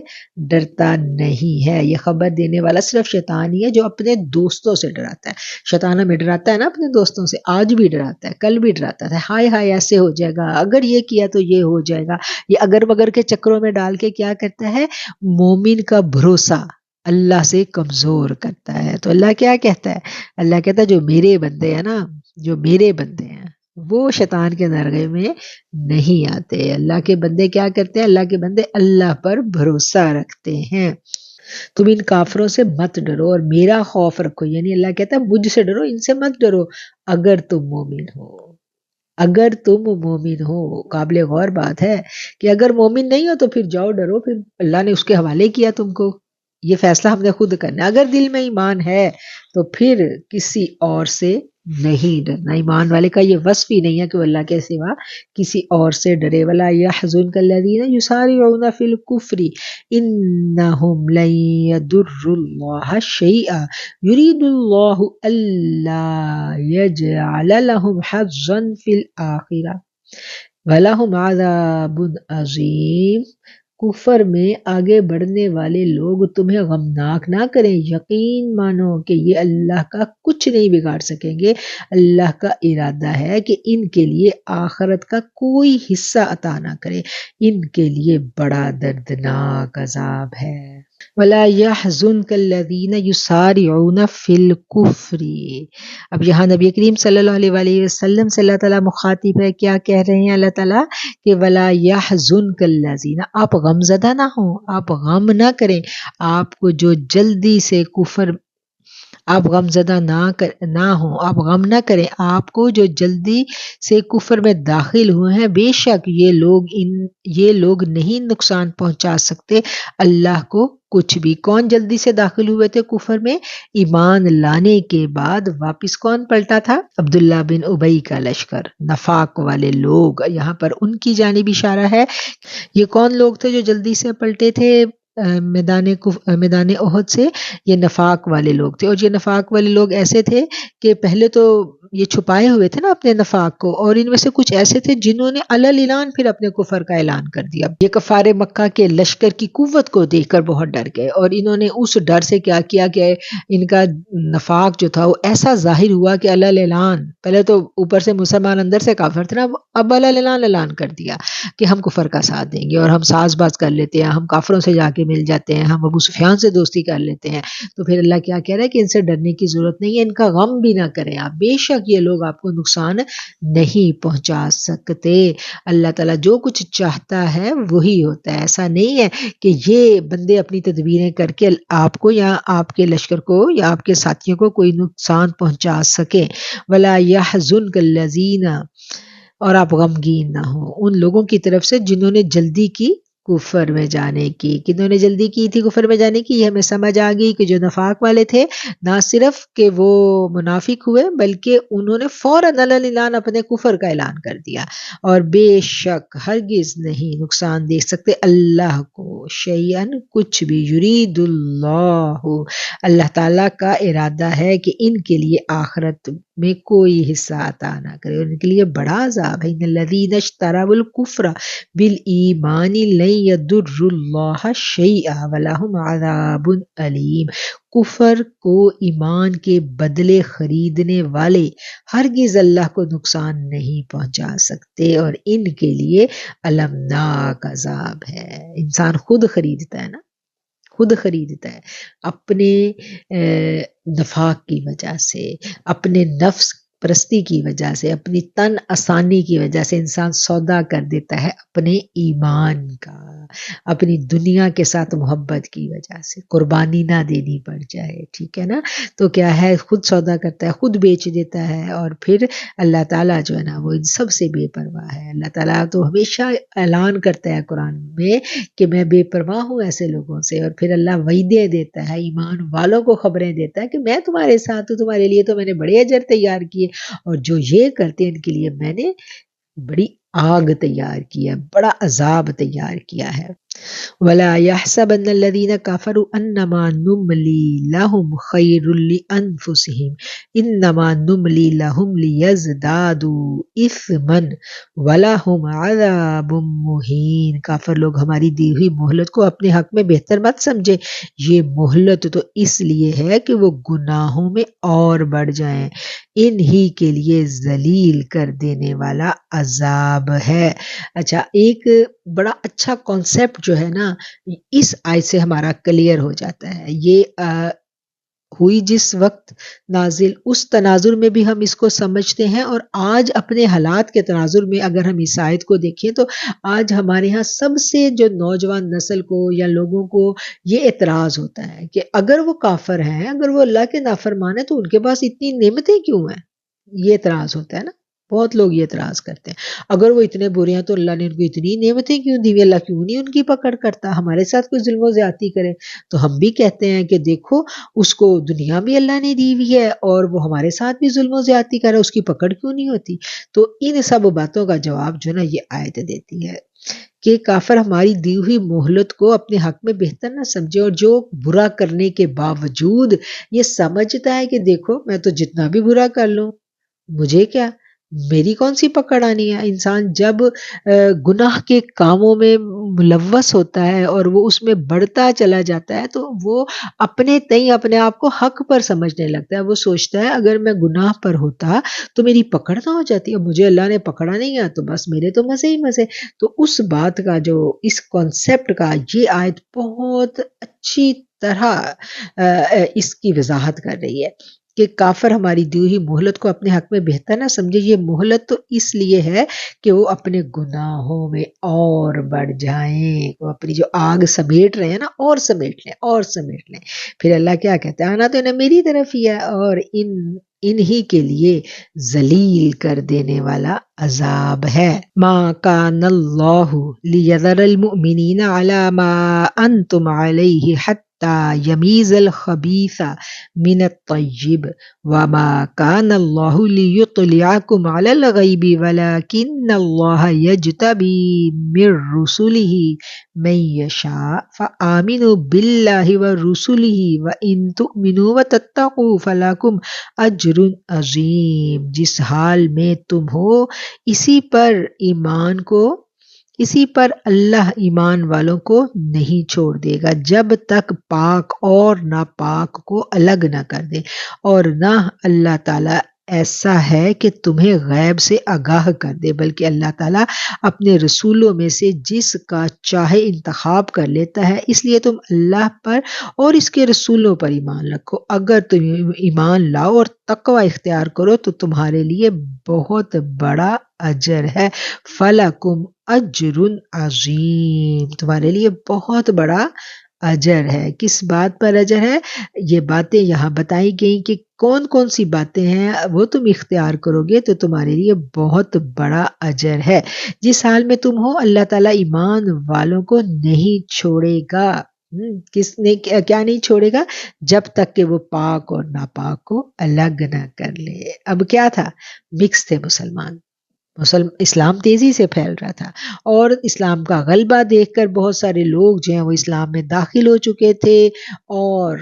ڈرتا نہیں ہے۔ یہ خبر دینے والا صرف شیطان ہی ہے جو اپنے دوستوں سے ڈراتا ہے۔ شیطان ہمیں ڈراتا ہے نا اپنے دوستوں سے، آج بھی ڈراتا ہے، کل بھی ڈراتا تھا، ہائے ہائے ایسے ہو جائے گا، اگر یہ کیا تو یہ ہو جائے گا۔ یہ اگر مگر کے چکروں میں ڈال کے کیا کرتا ہے؟ مومن کا بھروسہ اللہ سے کمزور کرتا ہے۔ تو اللہ کیا کہتا ہے؟ اللہ کہتا ہے جو میرے بندے ہیں نا، جو میرے بندے ہیں وہ شیطان کے درگے میں نہیں آتے۔ اللہ کے بندے کیا کرتے ہیں؟ اللہ کے بندے اللہ پر بھروسہ رکھتے ہیں۔ تم ان کافروں سے مت ڈرو اور میرا خوف رکھو، یعنی اللہ کہتا ہے مجھ سے ڈرو، ان سے مت ڈرو، اگر تم مومن ہو۔ اگر تم مومن ہو، قابل غور بات ہے کہ اگر مومن نہیں ہو تو پھر جاؤ ڈرو، پھر اللہ نے اس کے حوالے کیا تم کو، یہ فیصلہ ہم نے خود کرنا ہے۔ اگر دل میں ایمان ہے تو پھر کسی اور سے نہیں ڈرنا۔ ایمان والے کا یہ وصف ہی نہیں ہے کہ وہ اللہ کے سوا کسی اور سے ڈرے۔ وَلَا يَحْزُنْكَ الَّذِينَ يُسَارِعُونَ فِي الْكُفْرِ إِنَّهُمْ لَن يَضُرُّوا اللَّهَ شَيْئًا يُرِيدُ اللَّهُ أَلَّا يَجْعَلَ لَهُمْ حَظًّا فِي الْآخِرَةِ وَلَهُمْ عَذَابٌ عَظِيمٌ۔ کفر میں آگے بڑھنے والے لوگ تمہیں غمناک نہ کریں، یقین مانو کہ یہ اللہ کا کچھ نہیں بگاڑ سکیں گے۔ اللہ کا ارادہ ہے کہ ان کے لیے آخرت کا کوئی حصہ عطا نہ کرے، ان کے لیے بڑا دردناک عذاب ہے۔ وَلَا يَحْزُنْكَ الَّذِينَ يُسَارِعُونَ فِي الْكُفْرِ۔ اب یہاں نبی کریم صلی اللہ علیہ وآلہ وسلم سے اللہ تعالیٰ مخاطب ہے، کیا کہہ رہے ہیں اللہ تعالیٰ کہ وَلَا يَحْزُنْكَ الَّذِينَ، آپ غم زدہ نہ ہوں، آپ غم نہ کریں، آپ کو جو جلدی سے کفر، آپ غم زدہ نہ ہوں، آپ غم نہ کریں، آپ کو جو جلدی سے کفر میں داخل ہوئے ہیں، بے شک یہ لوگ نہیں نقصان پہنچا سکتے اللہ کو کچھ بھی۔ کون جلدی سے داخل ہوئے تھے کفر میں؟ ایمان لانے کے بعد واپس کون پلٹا تھا؟ عبداللہ بن ابی کا لشکر، نفاق والے لوگ، یہاں پر ان کی جانب اشارہ ہے۔ یہ کون لوگ تھے جو جلدی سے پلٹے تھے میدان احد سے؟ یہ نفاق والے لوگ تھے، اور یہ نفاق والے لوگ ایسے تھے کہ پہلے تو یہ چھپائے ہوئے تھے نا اپنے نفاق کو، اور ان میں سے کچھ ایسے تھے جنہوں نے علل اعلان پھر اپنے کفر کا اعلان کر دیا۔ یہ کفار مکہ کے لشکر کی قوت کو دیکھ کر بہت ڈر گئے، اور انہوں نے اس ڈر سے کیا کیا کہ ان کا نفاق جو تھا وہ ایسا ظاہر ہوا کہ علل اعلان، پہلے تو اوپر سے مسلمان اندر سے کافر تھے نا، اب علل اعلان کر دیا کہ ہم کفر کا ساتھ دیں گے، اور ہم ساز باز کر لیتے ہیں، ہم کافروں سے جا کے مل جاتے ہیں، ہم ابو سفیان سے دوستی کر لیتے ہیں۔ تو پھر اللہ کیا کہہ رہا ہے کہ ان سے ڈرنے کی ضرورت نہیں ہے، ان کا غم بھی نہ کریں آپ، بے شک یہ لوگ آپ کو نقصان نہیں پہنچا سکتے۔ اللہ تعالیٰ جو کچھ چاہتا ہے وہی ہوتا ہے، ایسا نہیں ہے کہ یہ بندے اپنی تدبیریں کر کے آپ کو یا آپ کے لشکر کو یا آپ کے ساتھیوں کو کوئی نقصان پہنچا سکیں۔ وَلَا يَحْزُنْكَ الَّذِينَ، اور آپ غمگین نہ ہوں ان لوگوں کی طرف سے جنہوں نے جلدی کی کفر میں جانے کی۔ کنہوں نے جلدی کی تھی کفر میں جانے کی؟ یہ ہمیں سمجھ آ گئی کہ جو نفاق والے تھے، نہ صرف کہ وہ منافق ہوئے بلکہ انہوں نے فوراً علن اعلان اپنے کفر کا اعلان کر دیا، اور بے شک ہرگز نہیں نقصان دے سکتے اللہ کو شیئن کچھ بھی۔ یرید اللہ تعالیٰ کا ارادہ ہے کہ ان کے لیے آخرت میں کوئی حصہ عطا نہ کرے، اور ان کے لیے بڑا عذاب ہے۔ ان الذین اشتروا الکفر بالایمان لن یضروا اللہ شیئا ولہم عذاب علیم۔ کفر کو ایمان کے بدلے خریدنے والے ہرگز اللہ کو نقصان نہیں پہنچا سکتے، اور ان کے لیے المناک عذاب ہے۔ انسان خود خریدتا ہے نا، خود خریدتا ہے اپنے نفاق کی وجہ سے، اپنے نفس پرستی کی وجہ سے، اپنی تن آسانی کی وجہ سے انسان سودا کر دیتا ہے اپنے ایمان کا، اپنی دنیا کے ساتھ محبت کی وجہ سے، قربانی نہ دینی پڑ جائے، ٹھیک ہے نا؟ تو کیا ہے، خود سودا کرتا ہے، خود بیچ دیتا ہے، اور پھر اللہ تعالیٰ جو ہے نا وہ ان سب سے بے پرواہ ہے۔ اللہ تعالیٰ تو ہمیشہ اعلان کرتا ہے قرآن میں کہ میں بے پرواہ ہوں ایسے لوگوں سے، اور پھر اللہ وعدے دیتا ہے، ایمان والوں کو خبریں دیتا ہے کہ میں تمہارے ساتھ ہوں، تمہارے لیے تو میں نے بڑے اجر تیار کیے، اور جو یہ کرتے ہیں ان کے لیے میں نے بڑی آگ تیار کی ہے، بڑا عذاب تیار کیا ہے۔ وَلَا يَحْسَبَنَّ الَّذِينَ كَفَرُوا أَنَّمَا نُمْلِي لَهُمْ خَيْرٌ لِأَنفُسِهِمْ إِنَّمَا نُمْلِي لَهُمْ لِيَزْدَادُوا إِثْمًا وَلَهُمْ عَذَابٌ مُّهِينٌ۔ کافر لوگ ہماری دی ہوئی مہلت کو اپنے حق میں بہتر مت سمجھے، یہ مہلت تو اس لیے ہے کہ وہ گناہوں میں اور بڑھ جائیں، انہی کے لیے ذلیل کر دینے والا عذاب ہے۔ اچھا، ایک بڑا اچھا کانسیپٹ جو ہے نا اس آیت سے ہمارا کلیئر ہو جاتا ہے۔ یہ ہوئی جس وقت نازل، اس تناظر میں بھی ہم اس کو سمجھتے ہیں، اور آج اپنے حالات کے تناظر میں اگر ہم اس آیت کو دیکھیں تو آج ہمارے ہاں سب سے جو نوجوان نسل کو یا لوگوں کو یہ اعتراض ہوتا ہے کہ اگر وہ کافر ہیں، اگر وہ اللہ کے نافرمان ہیں، تو ان کے پاس اتنی نعمتیں کیوں ہیں؟ یہ اعتراض ہوتا ہے نا، بہت لوگ یہ اعتراض کرتے ہیں، اگر وہ اتنے برے ہیں تو اللہ نے ان کو اتنی نعمتیں کیوں دی ہوئی، اللہ کیوں نہیں ان کی پکڑ کرتا، ہمارے ساتھ کوئی ظلم و زیادتی کرے؟ تو ہم بھی کہتے ہیں کہ دیکھو، اس کو دنیا بھی اللہ نے دی ہوئی ہے اور وہ ہمارے ساتھ بھی ظلم و زیادتی کرے، اس کی پکڑ کیوں نہیں ہوتی؟ تو ان سب باتوں کا جواب جو نا یہ آیت دیتی ہے کہ کافر ہماری دی ہوئی مہلت کو اپنے حق میں بہتر نہ سمجھے، اور جو برا کرنے کے باوجود یہ سمجھتا ہے کہ دیکھو میں تو جتنا بھی برا کر لوں مجھے کیا، میری کون سی پکڑ آنی ہے۔ انسان جب گناہ کے کاموں میں ملوث ہوتا ہے اور وہ اس میں بڑھتا چلا جاتا ہے تو وہ اپنے تئیں اپنے آپ کو حق پر سمجھنے لگتا ہے، وہ سوچتا ہے اگر میں گناہ پر ہوتا تو میری پکڑ نہ ہو جاتی، اب مجھے اللہ نے پکڑا نہیں ہے تو بس میرے تو مزے ہی مزے۔ تو اس بات کا جو اس کانسیپٹ کا یہ آیت بہت اچھی طرح اس کی وضاحت کر رہی ہے کہ کافر ہماری دی ہوئی مہلت کو اپنے حق میں بہتر نہ سمجھے، یہ مہلت تو اس لیے ہے کہ وہ اپنے گناہوں میں اور بڑھ جائیں، وہ اپنی جو آگ سمیٹ رہے ہیں نا اور سمیٹ لیں اور سمیٹ لیں۔ پھر اللہ کیا کہتا ہے، آنا تو انہیں میری طرف ہی ہے اور انہی کے لیے ذلیل کر دینے والا عذاب ہے۔ ما کان اللہ لیذر المؤمنین علی ما انتم علیہ حتی یمیز الخبیث من الطیب وما کان اللہ لیطلعکم علی الغیب ولکن اللہ یجتبی من رسلہ من یشاء فآمنوا باللہ ورسلہ وإن تؤمنوا وتتقوا فلکم اجر عظیم۔ جس حال میں تم ہو اسی پر اللہ ایمان والوں کو نہیں چھوڑ دے گا جب تک پاک اور ناپاک کو الگ نہ کر دے، اور نہ اللہ تعالیٰ ایسا ہے کہ تمہیں غیب سے آگاہ کر دے، بلکہ اللہ تعالیٰ اپنے رسولوں میں سے جس کا چاہے انتخاب کر لیتا ہے، اس لیے تم اللہ پر اور اس کے رسولوں پر ایمان رکھو۔ اگر تم ایمان لاؤ اور تقوی اختیار کرو تو تمہارے لیے بہت بڑا اجر ہے، فَلَكُمْ اجر عظیم، تمہارے لیے بہت بڑا اجر ہے۔ کس بات پر اجر ہے؟ یہ باتیں یہاں بتائی گئیں کہ کون کون سی باتیں ہیں، وہ تم اختیار کرو گے تو تمہارے لیے بہت بڑا اجر ہے۔ جس حال میں تم ہو اللہ تعالیٰ ایمان والوں کو نہیں چھوڑے گا۔ کس نے کیا نہیں چھوڑے گا؟ جب تک کہ وہ پاک اور ناپاک کو الگ نہ کر لے۔ اب کیا تھا؟ مکس تھے مسلمان، اسلام تیزی سے پھیل رہا تھا اور اسلام کا غلبہ دیکھ کر بہت سارے لوگ جو ہیں وہ اسلام میں داخل ہو چکے تھے، اور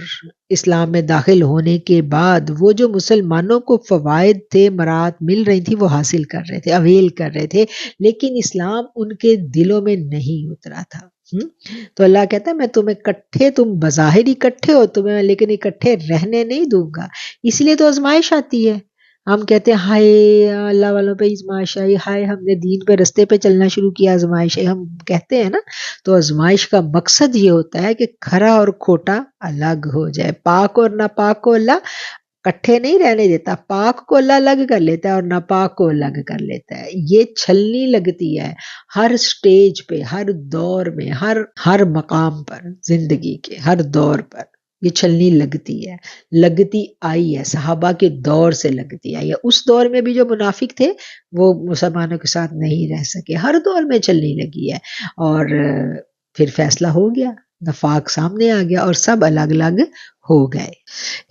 اسلام میں داخل ہونے کے بعد وہ جو مسلمانوں کو فوائد تھے، مراد مل رہی تھی، وہ حاصل کر رہے تھے، اویل کر رہے تھے، لیکن اسلام ان کے دلوں میں نہیں اترا تھا۔ تو اللہ کہتا ہے میں تمہیں تم بظاہر اکٹھے ہو، تمہیں لیکن اکٹھے رہنے نہیں دوں گا، اس لیے تو آزمائش آتی ہے۔ ہم کہتے ہیں ہائے اللہ والوں پہ آزمائش آئی، ہائے ہم نے دین پہ رستے پہ چلنا شروع کیا آزمائش آئی، ہم کہتے ہیں نا۔ تو آزمائش کا مقصد یہ ہوتا ہے کہ کھرا اور کھوٹا الگ ہو جائے، پاک اور ناپاک کو اللہ اکٹھے نہیں رہنے دیتا، پاک کو اللہ الگ کر لیتا ہے اور ناپاک کو الگ کر لیتا ہے۔ یہ چھلنی لگتی ہے ہر سٹیج پہ، ہر دور میں، ہر مقام پر، زندگی کے ہر دور پر یہ چھلنی لگتی آئی ہے، صحابہ کے دور سے لگتی آئی ہے۔ اس دور میں بھی جو منافق تھے وہ مسلمانوں کے ساتھ نہیں رہ سکے، ہر دور میں چلنے لگی ہے، اور پھر فیصلہ ہو گیا، نفاق سامنے آ گیا اور سب الگ الگ ہو گئے۔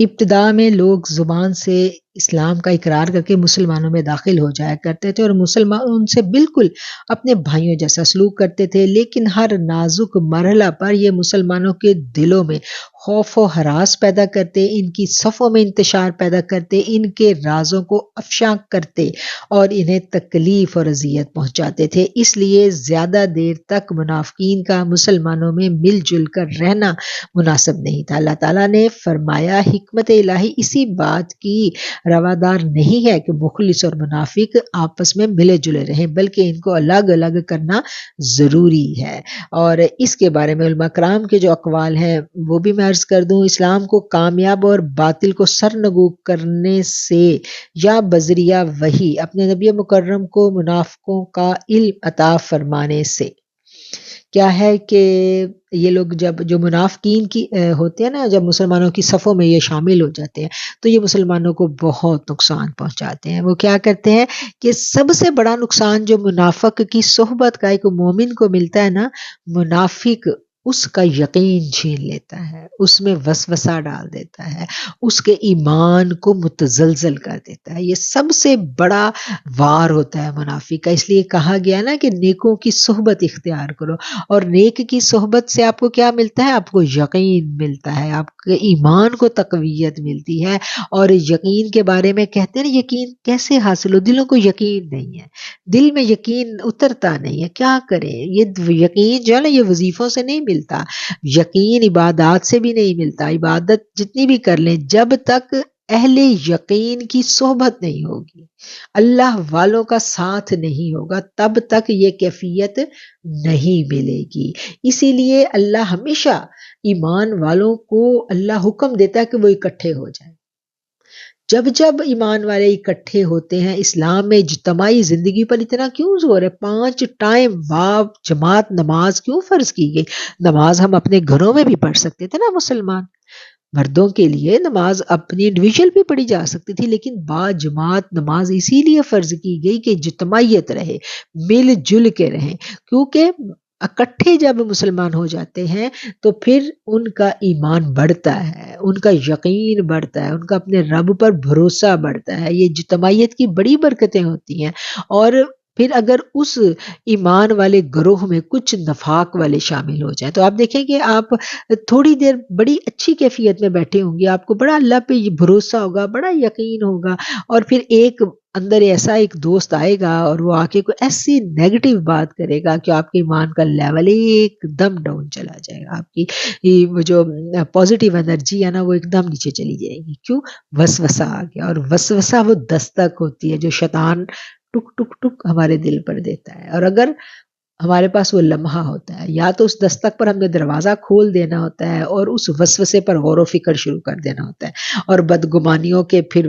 ابتدا میں لوگ زبان سے اسلام کا اقرار کر کے مسلمانوں میں داخل ہو جایا کرتے تھے اور مسلمان ان سے بالکل اپنے بھائیوں جیسا سلوک کرتے تھے، لیکن ہر نازک مرحلہ پر یہ مسلمانوں کے دلوں میں خوف و ہراس پیدا کرتے، ان کی صفوں میں انتشار پیدا کرتے، ان کے رازوں کو افشا کرتے اور انہیں تکلیف اور اذیت پہنچاتے تھے۔ اس لیے زیادہ دیر تک منافقین کا مسلمانوں میں مل جل کر رہنا مناسب نہیں تھا۔ اللہ تعالیٰ نے فرمایا حکمت الہی اسی بات کی روادار نہیں ہے کہ مخلص اور منافق آپس میں ملے جلے رہیں، بلکہ ان کو الگ الگ کرنا ضروری ہے۔ اور اس کے بارے میں علماء کرام کے جو اقوال ہیں وہ بھی میں عرض کر دوں، اسلام کو کامیاب اور باطل کو سرنگو کرنے سے یا بذریعہ وحی اپنے نبی مکرم کو منافقوں کا علم عطا فرمانے سے کیا ہے کہ یہ لوگ جب جو منافقین کی ہوتے ہیں نا، جب مسلمانوں کی صفوں میں یہ شامل ہو جاتے ہیں تو یہ مسلمانوں کو بہت نقصان پہنچاتے ہیں۔ وہ کیا کرتے ہیں کہ سب سے بڑا نقصان جو منافق کی صحبت کا ایک مومن کو ملتا ہے نا، منافق اس کا یقین چھین لیتا ہے، اس میں وسوسہ ڈال دیتا ہے، اس کے ایمان کو متزلزل کر دیتا ہے۔ یہ سب سے بڑا وار ہوتا ہے منافق کا، اس لیے کہا گیا نا کہ نیکوں کی صحبت اختیار کرو، اور نیک کی صحبت سے آپ کو کیا ملتا ہے؟ آپ کو یقین ملتا ہے، آپ کے ایمان کو تقویت ملتی ہے۔ اور یقین کے بارے میں کہتے ہیں یقین کیسے حاصل ہو؟ دلوں کو یقین نہیں ہے، دل میں یقین اترتا نہیں ہے، کیا کریں؟ یہ یقین جو ہے نا، یہ وظیفوں سے نہیں ملتا، یقین عبادات سے بھی نہیں ملتا۔ عبادت جتنی بھی کر لیں، جب تک اہل یقین کی صحبت نہیں ہوگی، اللہ والوں کا ساتھ نہیں ہوگا، تب تک یہ کیفیت نہیں ملے گی۔ اسی لیے اللہ ہمیشہ ایمان والوں کو اللہ حکم دیتا ہے کہ وہ اکٹھے ہو جائیں۔ جب جب ایمان والے اکٹھے ہوتے ہیں، اسلام میں اجتماعی زندگی پر اتنا کیوں زور ہے؟ 5 ٹائم باب جماعت نماز کیوں فرض کی گئی؟ نماز ہم اپنے گھروں میں بھی پڑھ سکتے تھے نا مسلمان، مردوں کے لیے نماز اپنی انڈیویجول بھی پڑھی جا سکتی تھی، لیکن با جماعت نماز اسی لیے فرض کی گئی کہ اجتماعیت رہے، مل جل کے رہیں، کیونکہ اکٹھے جب مسلمان ہو جاتے ہیں تو پھر ان کا ایمان بڑھتا ہے، ان کا یقین بڑھتا ہے، ان کا اپنے رب پر بھروسہ بڑھتا ہے۔ یہ اجتماعیت کی بڑی برکتیں ہوتی ہیں۔ اور پھر اگر اس ایمان والے گروہ میں کچھ نفاق والے شامل ہو جائیں تو آپ دیکھیں کہ آپ تھوڑی دیر بڑی اچھی کیفیت میں بیٹھے ہوں گے، آپ کو بڑا اللہ پہ بھروسہ ہوگا، بڑا یقین ہوگا، اور پھر ایک اندر ایسا ایک دوست آئے گا اور وہ آ کے کوئی ایسی نیگیٹو بات کرے گا کہ آپ کے ایمان کا لیول ایک دم ڈاؤن چلا جائے گا، آپ کی وہ جو پازیٹیو انرجی ہے نا وہ ایک دم نیچے چلی جائے گی۔ کیوں؟ وسوسہ آ گیا، اور وسوسہ وہ دستک ہوتی ہے جو شیطان ٹک ٹک ٹک ہمارے دل پر دیتا ہے۔ اور اگر ہمارے پاس وہ لمحہ ہوتا ہے، یا تو اس دستک پر ہم نے دروازہ کھول دینا ہوتا ہے اور اس وسوسے پر غور و فکر شروع کر دینا ہوتا ہے، اور بدگمانیوں کے پھر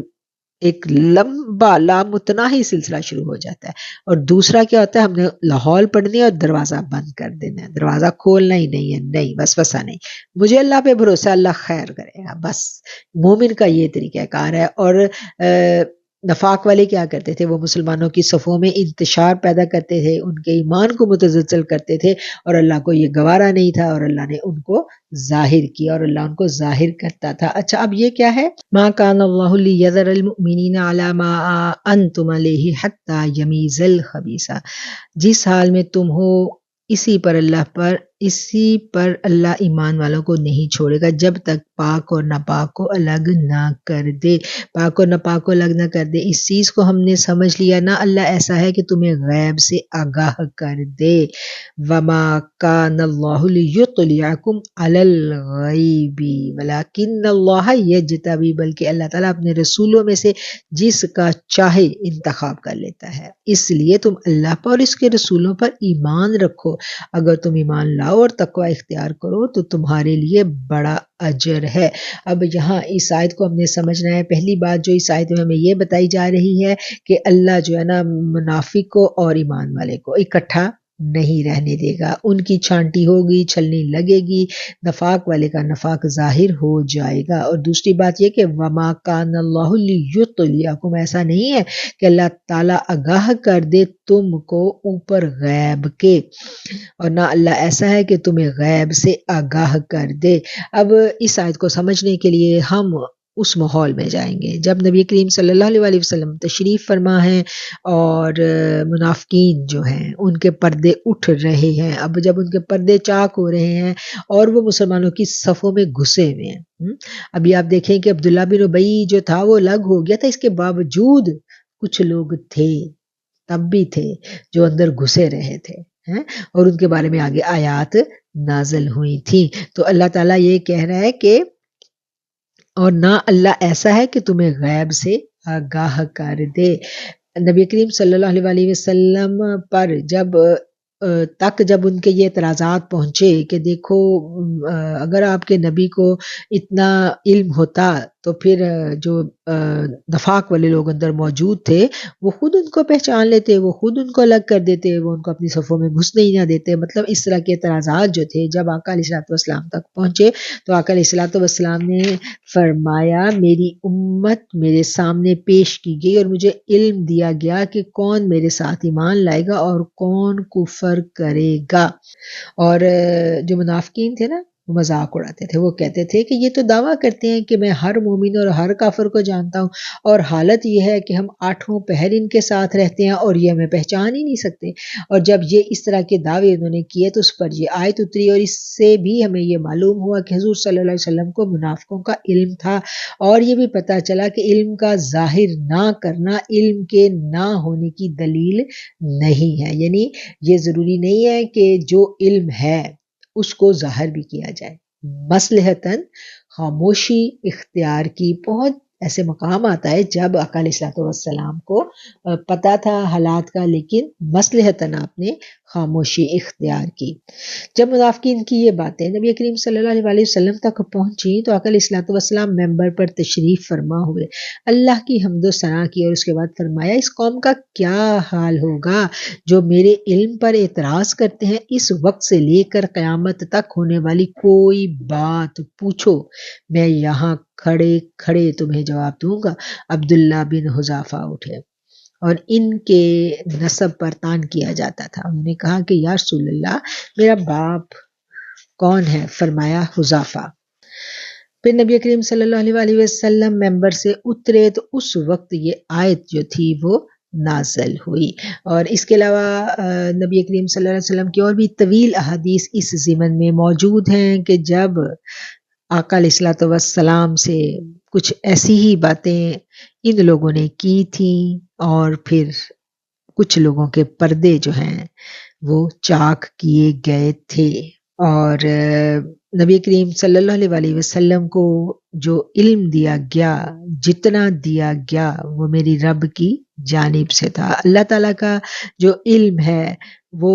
ایک لمبا لامتناہی سلسلہ شروع ہو جاتا ہے۔ اور دوسرا کیا ہوتا ہے؟ ہم نے لاہور پڑھنی ہے اور دروازہ بند کر دینا ہے، دروازہ کھولنا ہی نہیں ہے، نہیں وسوسہ نہیں، مجھے اللہ پہ بھروسہ، اللہ خیر کرے گا، بس مومن کا یہ طریقہ کار ہے۔ اور نفاق والے کیا کرتے تھے؟ وہ مسلمانوں کی صفوں میں انتشار پیدا کرتے تھے، ان کے ایمان کو متزلزل کرتے تھے، اور اللہ کو یہ گوارا نہیں تھا، اور اللہ نے ان کو ظاہر کیا، اور اللہ ان کو ظاہر کرتا تھا۔ اچھا، اب یہ کیا ہے؟ ما کان اللہ لیذر المؤمنین علی ما انتم علیہ حتی یمیز الخبیث، جس حال میں تم ہو اسی پر اللہ ایمان والوں کو نہیں چھوڑے گا جب تک پاک اور ناپاک کو الگ نہ کر دے، پاک اور ناپاک کو الگ نہ کر دے۔ اس چیز کو ہم نے سمجھ لیا نا، اللہ ایسا ہے کہ تمہیں غیب سے آگاہ کر دے۔ وما کان اللہ لیطلعکم علی الغیب ولکن اللہ یجتبی، بلکہ اللہ تعالیٰ اپنے رسولوں میں سے جس کا چاہے انتخاب کر لیتا ہے، اس لیے تم اللہ پر اور اس کے رسولوں پر ایمان رکھو۔ اگر تم ایمان لاؤ اور تقوی اختیار کرو تو تمہارے لیے بڑا اجر ہے۔ اب یہاں اس آیت کو ہم نے سمجھنا ہے۔ پہلی بات جو اس آیت میں ہمیں یہ بتائی جا رہی ہے کہ اللہ جو ہے نا منافق کو اور ایمان والے کو اکٹھا نہیں رہنے دے گا، ان کی چھانٹی ہوگی، چھلنی لگے گی، نفاق والے کا نفاق ظاہر ہو جائے گا۔ اور دوسری بات یہ کہ وما کان اللہ لیطلعکم، ایسا نہیں ہے کہ اللہ تعالیٰ آگاہ کر دے تم کو اوپر غیب کے، اور نہ اللہ ایسا ہے کہ تمہیں غیب سے آگاہ کر دے۔ اب اس آیت کو سمجھنے کے لیے ہم اس ماحول میں جائیں گے جب نبی کریم صلی اللہ علیہ وسلم تشریف فرما ہیں اور منافقین جو ہیں ان کے پردے اٹھ رہے ہیں. اب جب ان کے پردے چاک ہو رہے ہیں اور وہ مسلمانوں کی صفوں میں گھسے ہوئے ہیں. ابھی آپ دیکھیں کہ عبداللہ بن ابی جو تھا وہ الگ ہو گیا تھا، اس کے باوجود کچھ لوگ تھے، تب بھی تھے، جو اندر گھسے رہے تھے اور ان کے بارے میں آگے آیات نازل ہوئی تھی. تو اللہ تعالیٰ یہ کہہ رہا ہے کہ اور نہ اللہ ایسا ہے کہ تمہیں غیب سے آگاہ کر دے. نبی کریم صلی اللہ علیہ وسلم پر جب ان کے یہ اعتراضات پہنچے کہ دیکھو اگر آپ کے نبی کو اتنا علم ہوتا تو پھر جو نفاق والے لوگ اندر موجود تھے وہ خود ان کو پہچان لیتے، وہ خود ان کو الگ کر دیتے، وہ ان کو اپنی صفوں میں گھسنے ہی نہ دیتے. مطلب اس طرح کے اعتراضات جو تھے جب آقا علیہ الصلوۃ والسلام تک پہنچے تو آقا علیہ الصلوۃ والسلام نے فرمایا میری امت میرے سامنے پیش کی گئی اور مجھے علم دیا گیا کہ کون میرے ساتھ ایمان لائے گا اور کون کفر کرے گا. اور جو منافقین تھے نا وہ مذاق اڑاتے تھے، وہ کہتے تھے کہ یہ تو دعویٰ کرتے ہیں کہ میں ہر مومن اور ہر کافر کو جانتا ہوں، اور حالت یہ ہے کہ ہم 8 پہر ان کے ساتھ رہتے ہیں اور یہ ہمیں پہچان ہی نہیں سکتے. اور جب یہ اس طرح کے دعوے انہوں نے کیے تو اس پر یہ آیت اتری اور اس سے بھی ہمیں یہ معلوم ہوا کہ حضور صلی اللہ علیہ وسلم کو منافقوں کا علم تھا. اور یہ بھی پتہ چلا کہ علم کا ظاہر نہ کرنا علم کے نہ ہونے کی دلیل نہیں ہے. یعنی یہ ضروری نہیں ہے کہ جو علم ہے اس کو ظاہر بھی کیا جائے. مصلحتاً خاموشی اختیار کی. بہت ایسے مقام آتا ہے جب آقا علیہ الصلوۃ والسلام کو پتہ تھا حالات کا لیکن مصلحتاً آپ نے خاموشی اختیار کی. جب منافقین کی یہ باتیں نبی کریم صلی اللہ علیہ وسلم تک پہنچی تو آقا علیہ الصلوۃ والسلام ممبر پر تشریف فرما ہوئے، اللہ کی حمد و ثنا کی اور اس کے بعد فرمایا اس قوم کا کیا حال ہوگا جو میرے علم پر اعتراض کرتے ہیں. اس وقت سے لے کر قیامت تک ہونے والی کوئی بات پوچھو میں یہاں کھڑے کھڑے تمہیں جواب دوں گا. عبداللہ بن حذافہ اٹھے اور ان کے نسب پر طعن کیا جاتا تھا. انہوں نے کہا کہ یا رسول اللہ میرا باپ کون ہے؟ فرمایا حذافہ. پھر نبی کریم صلی اللہ علیہ وسلم ممبر سے اترے تو اس وقت یہ آیت جو تھی وہ نازل ہوئی. اور اس کے علاوہ نبی کریم صلی اللہ علیہ وسلم کی اور بھی طویل احادیث اس ضمن میں موجود ہیں کہ جب آقا علیہ الصلوۃ والسلام سے کچھ ایسی ہی باتیں ان لوگوں نے کی تھیں اور پھر کچھ لوگوں کے پردے جو ہیں وہ چاک کیے گئے تھے. اور نبی کریم صلی اللہ علیہ وسلم کو جو علم دیا گیا جتنا دیا گیا وہ میری رب کی جانب سے تھا. اللہ تعالیٰ کا جو علم ہے وہ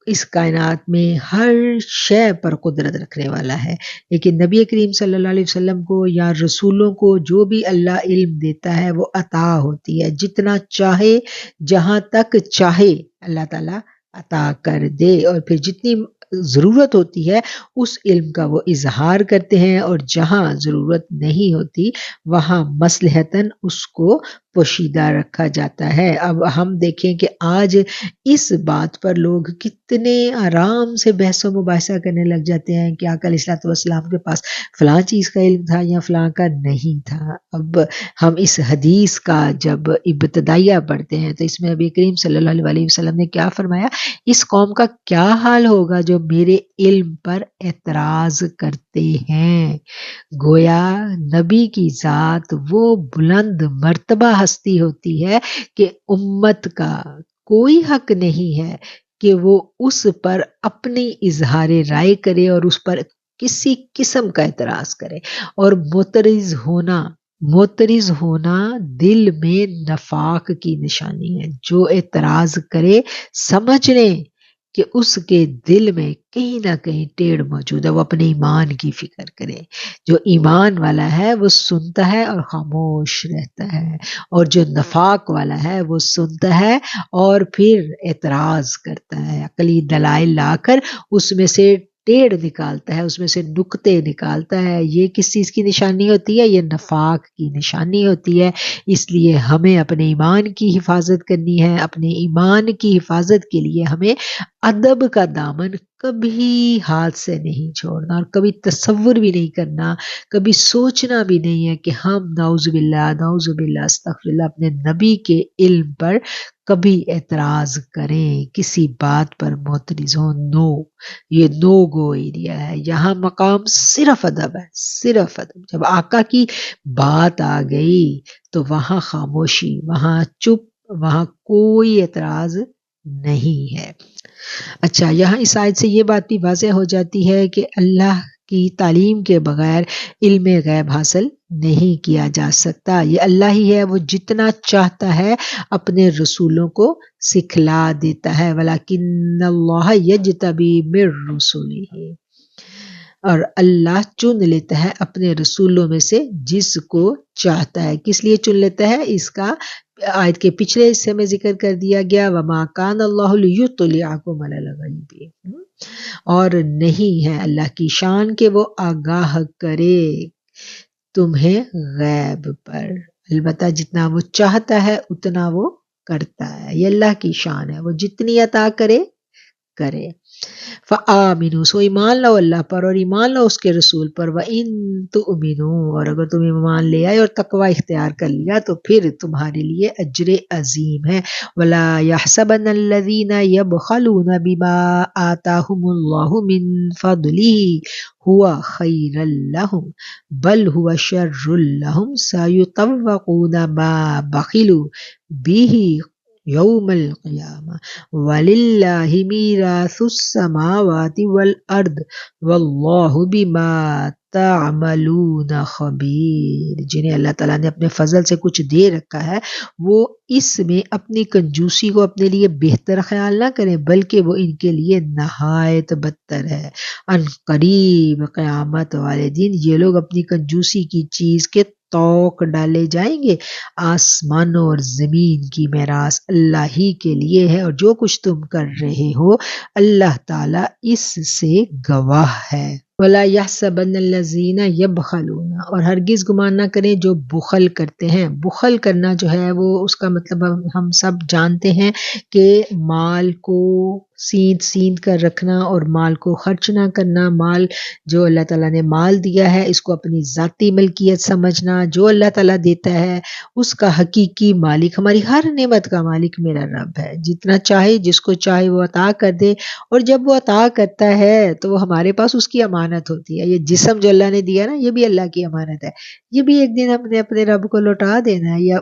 اس کائنات میں ہر شے پر قدرت رکھنے والا ہے، لیکن نبی کریم صلی اللہ علیہ وسلم کو یا رسولوں کو جو بھی اللہ علم دیتا ہے وہ عطا ہوتی ہے، جتنا چاہے جہاں تک چاہے اللہ تعالیٰ عطا کر دے. اور پھر جتنی ضرورت ہوتی ہے اس علم کا وہ اظہار کرتے ہیں اور جہاں ضرورت نہیں ہوتی وہاں مصلحتاً اس کو پوشیدہ رکھا جاتا ہے. اب ہم دیکھیں کہ آج اس بات پر لوگ کتنے آرام سے بحث و مباحثہ کرنے لگ جاتے ہیں کہ آقا علیہ الصلوۃ والسلام کے پاس فلاں چیز کا علم تھا یا فلاں کا نہیں تھا. اب ہم اس حدیث کا جب ابتدائیہ پڑھتے ہیں تو اس میں نبی کریم صلی اللہ علیہ وسلم نے کیا فرمایا، اس قوم کا کیا حال ہوگا جو میرے علم پر اعتراض کرتے ہیں. گویا نبی کی ذات وہ بلند مرتبہ ہستی ہوتی ہے کہ امت کا کوئی حق نہیں ہے کہ وہ اس پر اپنی اظہار رائے کرے اور اس پر کسی قسم کا اعتراض کرے. اور معترض ہونا دل میں نفاق کی نشانی ہے. جو اعتراض کرے سمجھ لیں کہ اس کے دل میں کہیں نہ کہیں ٹیڑھ موجود ہے، وہ اپنے ایمان کی فکر کرے. جو ایمان والا ہے وہ سنتا ہے اور خاموش رہتا ہے، اور جو نفاق والا ہے وہ سنتا ہے اور پھر اعتراض کرتا ہے، عقلی دلائل لا کر اس میں سے ٹیڑھ نکالتا ہے، اس میں سے نقطے نکالتا ہے. یہ کس چیز کی نشانی ہوتی ہے؟ یہ نفاق کی نشانی ہوتی ہے. اس لیے ہمیں اپنے ایمان کی حفاظت کرنی ہے. اپنے ایمان کی حفاظت کے لیے ہمیں ادب کا دامن کبھی ہاتھ سے نہیں چھوڑنا اور کبھی تصور بھی نہیں کرنا، کبھی سوچنا بھی نہیں ہے کہ ہم نعوذ باللہ استغفر اللہ اپنے نبی کے علم پر کبھی اعتراض کریں، کسی بات پر معترض ہوں۔ نو، یہ نو گو ایریا ہے، یہاں مقام صرف ادب ہے، صرف ادب۔ جب آقا کی بات آ گئی تو وہاں خاموشی، وہاں چپ، وہاں کوئی اعتراض نہیں ہے۔ اچھا، یہاں اس آیت سے یہ بات بھی واضح ہو جاتی ہے کہ اللہ کی تعلیم کے بغیر علم غیب حاصل نہیں کیا جا سکتا۔ یہ اللہ ہی ہے، وہ جتنا چاہتا ہے اپنے رسولوں کو سکھلا دیتا ہے۔ وَلَكِنَّ اللَّهَ يَجْتَبِي مِن رُّسُلِهِ، اور اللہ چن لیتا ہے اپنے رسولوں میں سے جس کو چاہتا ہے۔ کس لیے چن لیتا ہے؟ اس کا آیت کے پچھلے حصے میں ذکر کر دیا گیا، وَمَا كَانَ اللَّهُ لِيُطْلِعَكُمْ عَلَى الْغَيْبِ، اور نہیں ہے اللہ کی شان کہ وہ آگاہ کرے تمہیں غیب پر، البتہ جتنا وہ چاہتا ہے اتنا وہ کرتا ہے۔ یہ اللہ کی شان ہے، وہ جتنی عطا کرے کرے۔ فآمنوا، سو ایمان لاؤ اللہ پر اور ایمان لاؤ اس کے رسول پر۔ وَإِن تُؤْمِنُوا، اور اگر تم ایمان لے آئے اور تقوی اختیار کر لیا تو پھر تمہارے لیے اجر عظیم ہے۔ وَلَا يَحْسَبَنَّ الَّذِينَ يَبْخَلُونَ بِمَا آتَاهُمُ اللَّهُ مِن فَضْلِهِ هُوَ خَيْرًا لَّهُم بَلْ هُوَ شَرٌّ لَّهُمْ سَيُطَوَّقُونَ مَا بَخِلُوا بِهِ یوم القیامہ وَلِلَّهِ مِیرَاثُ السَّمَاوَاتِ وَالْأَرْضِ وَاللَّهُ بِمَا تَعْمَلُونَ خَبِیر۔ جنہیں اللہ تعالیٰ نے اپنے فضل سے کچھ دے رکھا ہے وہ اس میں اپنی کنجوسی کو اپنے لیے بہتر خیال نہ کریں، بلکہ وہ ان کے لیے نہایت بدتر ہے۔ ان قریب قیامت والے دن یہ لوگ اپنی کنجوسی کی چیز کے توق ڈالے جائیں گے۔ آسمانوں اور زمین کی میراث اللہ ہی کے لیے ہے، اور جو کچھ تم کر رہے ہو اللہ تعالیٰ اس سے گواہ ہے۔ وَلَا يَحْسَبَنَّ الَّذِينَ يَبْخَلُونَ، اور ہرگز گمان نہ کریں جو بخل کرتے ہیں۔ بخل کرنا جو ہے وہ اس کا مطلب ہم سب جانتے ہیں کہ مال کو سیند کر رکھنا اور مال کو خرچ نہ کرنا، مال جو اللہ تعالیٰ نے مال دیا ہے اس کو اپنی ذاتی ملکیت سمجھنا۔ جو اللہ تعالیٰ دیتا ہے اس کا حقیقی مالک، ہماری ہر نعمت کا مالک میرا رب ہے، جتنا چاہے جس کو چاہے وہ عطا کر دے، اور جب وہ عطا کرتا ہے تو وہ ہمارے پاس اس کی امانت ہوتی ہے۔ یہ جسم جو اللہ نے دیا نا یہ بھی اللہ کی امانت ہے، یہ بھی ایک دن ہم نے اپنے رب کو لوٹا دینا ہے، یا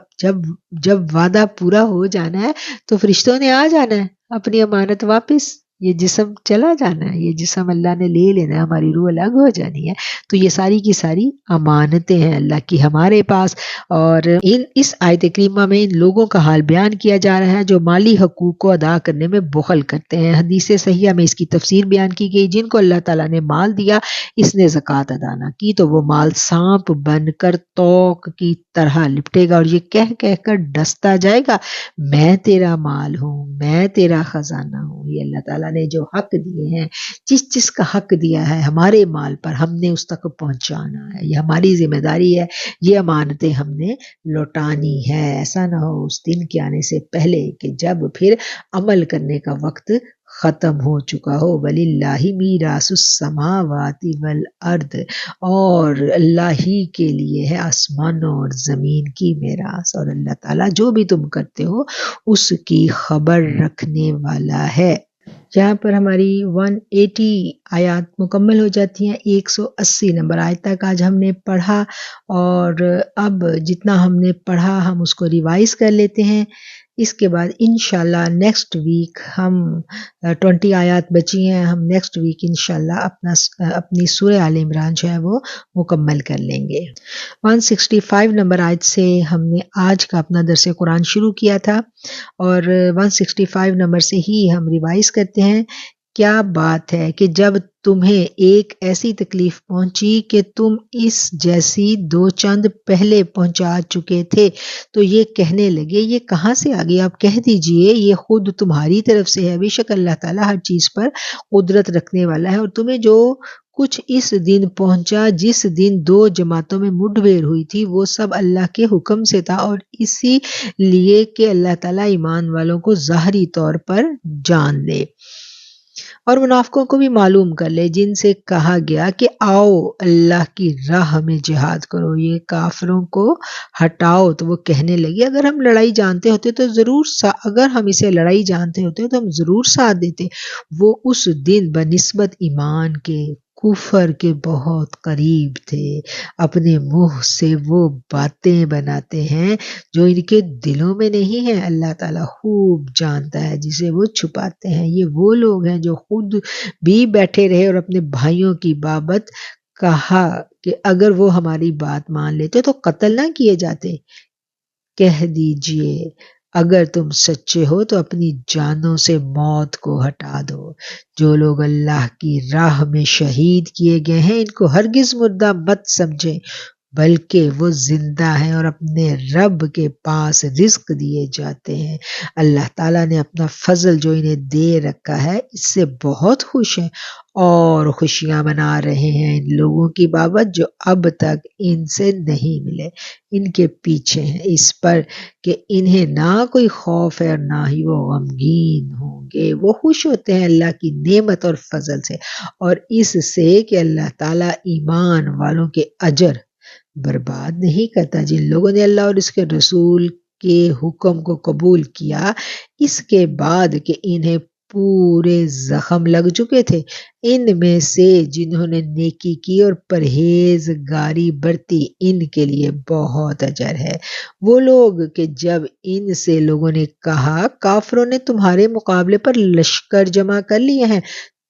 جب وعدہ پورا ہو جانا ہے تو فرشتوں نے آ جانا ہے اپنی امانت واپس، یہ جسم چلا جانا ہے، یہ جسم اللہ نے لے لینا ہے، ہماری روح الگ ہو جانی ہے۔ تو یہ ساری کی ساری امانتیں ہیں اللہ کی ہمارے پاس۔ اور اس آیت کریمہ میں ان لوگوں کا حال بیان کیا جا رہا ہے جو مالی حقوق کو ادا کرنے میں بخل کرتے ہیں۔ حدیث صحیحہ میں اس کی تفسیر بیان کی گئی، جن کو اللہ تعالیٰ نے مال دیا اس نے زکوٰۃ ادا نہ کی تو وہ مال سانپ بن کر توق کی طرح لپٹے گا اور یہ کہہ کر ڈستا جائے گا، میں تیرا مال ہوں، میں تیرا خزانہ ہوں۔ یہ اللہ تعالیٰ نے جو حق دیے ہیں، جس کا حق دیا ہے ہمارے مال پر ہم نے اس تک پہنچانا ہے، یہ ہماری ذمہ داری ہے، یہ امانتیں ہم نے لوٹانی ہے۔ ایسا نہ ہو اس دن کے آنے سے پہلے کہ جب پھر عمل کرنے کا وقت ختم ہو چکا ہو۔ وَلِلَّهِ مِیرَاثُ السَّمَاوَاتِ وَالْأَرْضِ، اور اللہ ہی کے لیے ہے آسمانوں اور زمین کی میراث، اور اللہ تعالیٰ جو بھی تم کرتے ہو اس کی خبر رکھنے والا ہے۔ یہاں پر ہماری 180 آیات مکمل ہو جاتی ہیں۔ 180 نمبر آیت تک آج ہم نے پڑھا، اور اب جتنا ہم نے پڑھا ہم اس کو ریوائز کر لیتے ہیں۔ اس کے بعد انشاءاللہ نیکسٹ ویک ہم 20 آیات بچی ہیں، ہم نیکسٹ ویک انشاءاللہ اپنی سورہ آل عمران جو ہے وہ مکمل کر لیں گے۔ 165 نمبر آیت سے ہم نے آج کا اپنا درس قرآن شروع کیا تھا، اور 165 نمبر سے ہی ہم ریوائز کرتے ہیں۔ کیا بات ہے کہ جب تمہیں ایک ایسی تکلیف پہنچی کہ تم اس جیسی دو چند پہلے پہنچا چکے تھے تو یہ کہنے لگے یہ کہاں سے آ گیا؟ آپ کہہ دیجئے یہ خود تمہاری طرف سے ہے، بے شک اللہ تعالیٰ ہر چیز پر قدرت رکھنے والا ہے، اور تمہیں جو کچھ اس دن پہنچا جس دن دو جماعتوں میں مڈ بھیڑ ہوئی تھی وہ سب اللہ کے حکم سے تھا، اور اسی لیے کہ اللہ تعالیٰ ایمان والوں کو ظاہری طور پر جان لے۔ اور منافقوں کو بھی معلوم کر لے جن سے کہا گیا کہ آؤ اللہ کی راہ میں جہاد کرو، یہ کافروں کو ہٹاؤ، تو وہ کہنے لگے اگر ہم لڑائی جانتے ہوتے تو اگر ہم اسے لڑائی جانتے ہوتے تو ہم ضرور ساتھ دیتے۔ وہ اس دن بنسبت ایمان کے کفر کے بہت قریب تھے۔ اپنے منہ سے وہ باتیں بناتے ہیں جو ان کے دلوں میں نہیں ہے، اللہ تعالیٰ خوب جانتا ہے جسے وہ چھپاتے ہیں۔ یہ وہ لوگ ہیں جو خود بھی بیٹھے رہے اور اپنے بھائیوں کی بابت کہا کہ اگر وہ ہماری بات مان لیتے تو قتل نہ کیے جاتے۔ کہہ دیجئے اگر تم سچے ہو تو اپنی جانوں سے موت کو ہٹا دو۔ جو لوگ اللہ کی راہ میں شہید کیے گئے ہیں ان کو ہرگز مردہ مت سمجھیں، بلکہ وہ زندہ ہیں اور اپنے رب کے پاس رزق دیے جاتے ہیں۔ اللہ تعالیٰ نے اپنا فضل جو انہیں دے رکھا ہے اس سے بہت خوش ہیں اور خوشیاں منا رہے ہیں ان لوگوں کی بابت جو اب تک ان سے نہیں ملے، ان کے پیچھے ہیں اس پر کہ انہیں نہ کوئی خوف ہے اور نہ ہی وہ غمگین ہوں گے۔ وہ خوش ہوتے ہیں اللہ کی نعمت اور فضل سے اور اس سے کہ اللہ تعالیٰ ایمان والوں کے اجر برباد نہیں کرتا۔ جن لوگوں نے اللہ اور اس کے رسول کے حکم کو قبول کیا اس کے بعد کہ انہیں پورے زخم لگ چکے تھے، ان میں سے جنہوں نے نیکی کی اور پرہیزگاری برتی ان کے لیے بہت اجر ہے۔ وہ لوگ کہ جب ان سے لوگوں نے کہا کافروں نے تمہارے مقابلے پر لشکر جمع کر لیے ہیں،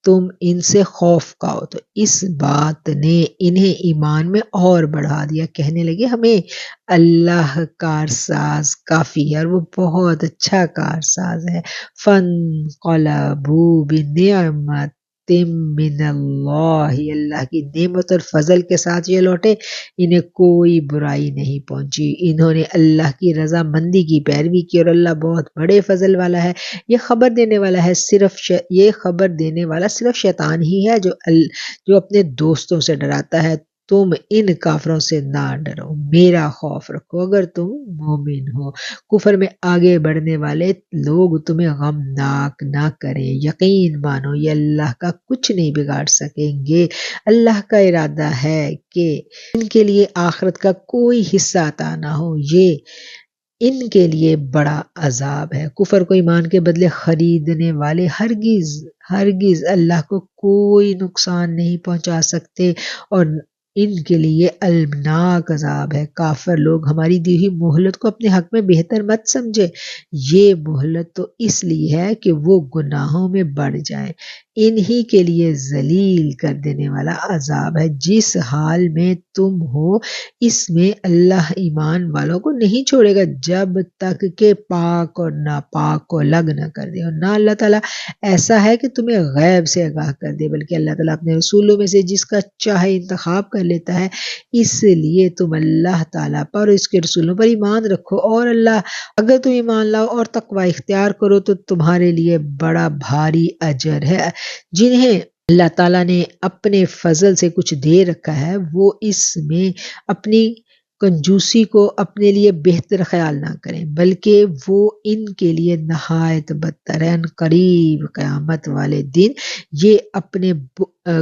تم ان سے خوف کھاؤ، تو اس بات نے انہیں ایمان میں اور بڑھا دیا۔ کہنے لگے ہمیں اللہ کارساز کافی ہے اور وہ بہت اچھا کارساز ہے۔ فَانْقَلَبُوا بِنِعْمَةٍ مِّنَ اللَّهِ، اللہ کی نعمت اور فضل کے ساتھ یہ لوٹے، انہیں کوئی برائی نہیں پہنچی۔ انہوں نے اللہ کی رضا مندی کی پیروی کی اور اللہ بہت بڑے فضل والا ہے۔ یہ خبر دینے والا صرف شیطان ہی ہے جو اپنے دوستوں سے ڈراتا ہے۔ تم ان کافروں سے نہ ڈرو، میرا خوف رکھو اگر تم مومن ہو۔ کفر میں آگے بڑھنے والے لوگ تمہیں غمناک نہ کریں، یقین مانو یہ اللہ کا کچھ نہیں بگاڑ سکیں گے۔ اللہ کا ارادہ ہے کہ ان کے لیے آخرت کا کوئی حصہ عطا نہ ہو، یہ ان کے لیے بڑا عذاب ہے۔ کفر کو ایمان کے بدلے خریدنے والے ہرگز اللہ کو کوئی نقصان نہیں پہنچا سکتے اور ان کے لیے المناک عذاب ہے۔ کافر لوگ ہماری دی ہوئی مہلت کو اپنے حق میں بہتر مت سمجھے، یہ مہلت تو اس لیے ہے کہ وہ گناہوں میں بڑھ جائیں۔ انہی کے لیے ذلیل کر دینے والا عذاب ہے۔ جس حال میں تم ہو اس میں اللہ ایمان والوں کو نہیں چھوڑے گا جب تک کہ پاک اور ناپاک کو الگ نہ کر دے، اور نہ اللہ تعالیٰ ایسا ہے کہ تمہیں غیب سے آگاہ کر دے، بلکہ اللہ تعالیٰ اپنے رسولوں میں سے جس کا چاہے انتخاب کر لیتا ہے۔ اس لیے تم اللہ تعالیٰ پر اور اس کے رسولوں پر ایمان رکھو، اور اگر تم ایمان لاؤ اور تقوی اختیار کرو تو تمہارے لیے بڑا بھاری اجر ہے۔ جنہیں اللہ تعالیٰ نے اپنے فضل سے کچھ دے رکھا ہے وہ اس میں اپنی کنجوسی کو اپنے لیے بہتر خیال نہ کریں، بلکہ وہ ان کے لیے نہایت بدتر ہے۔ قریب قیامت والے دن یہ اپنے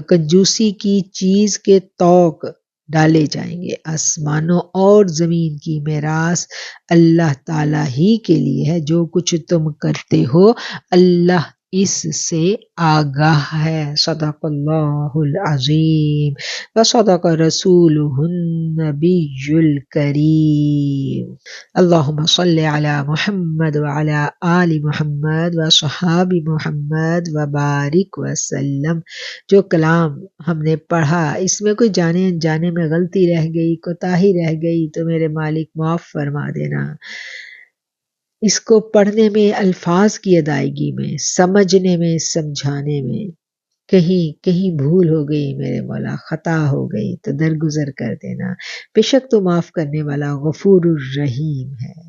کنجوسی کی چیز کے طوق ڈالے جائیں گے۔ آسمانوں اور زمین کی میراث اللہ تعالیٰ ہی کے لیے ہے، جو کچھ تم کرتے ہو اللہ اس سے آگاہ ہے۔ صدق اللہ العظیم وصدق رسولہ النبی الکریم۔ اللہم صل علی محمد وعلی آل محمد وصحاب محمد وبارک وسلم۔ جو کلام ہم نے پڑھا اس میں کوئی جانے انجانے میں غلطی رہ گئی، کوتاہی رہ گئی تو میرے مالک معاف فرما دینا۔ اس کو پڑھنے میں، الفاظ کی ادائیگی میں، سمجھنے میں، سمجھانے میں کہیں بھول ہو گئی میرے مولا، خطا ہو گئی تو درگزر کر دینا۔ بے شک تو معاف کرنے والا غفور الرحیم ہے۔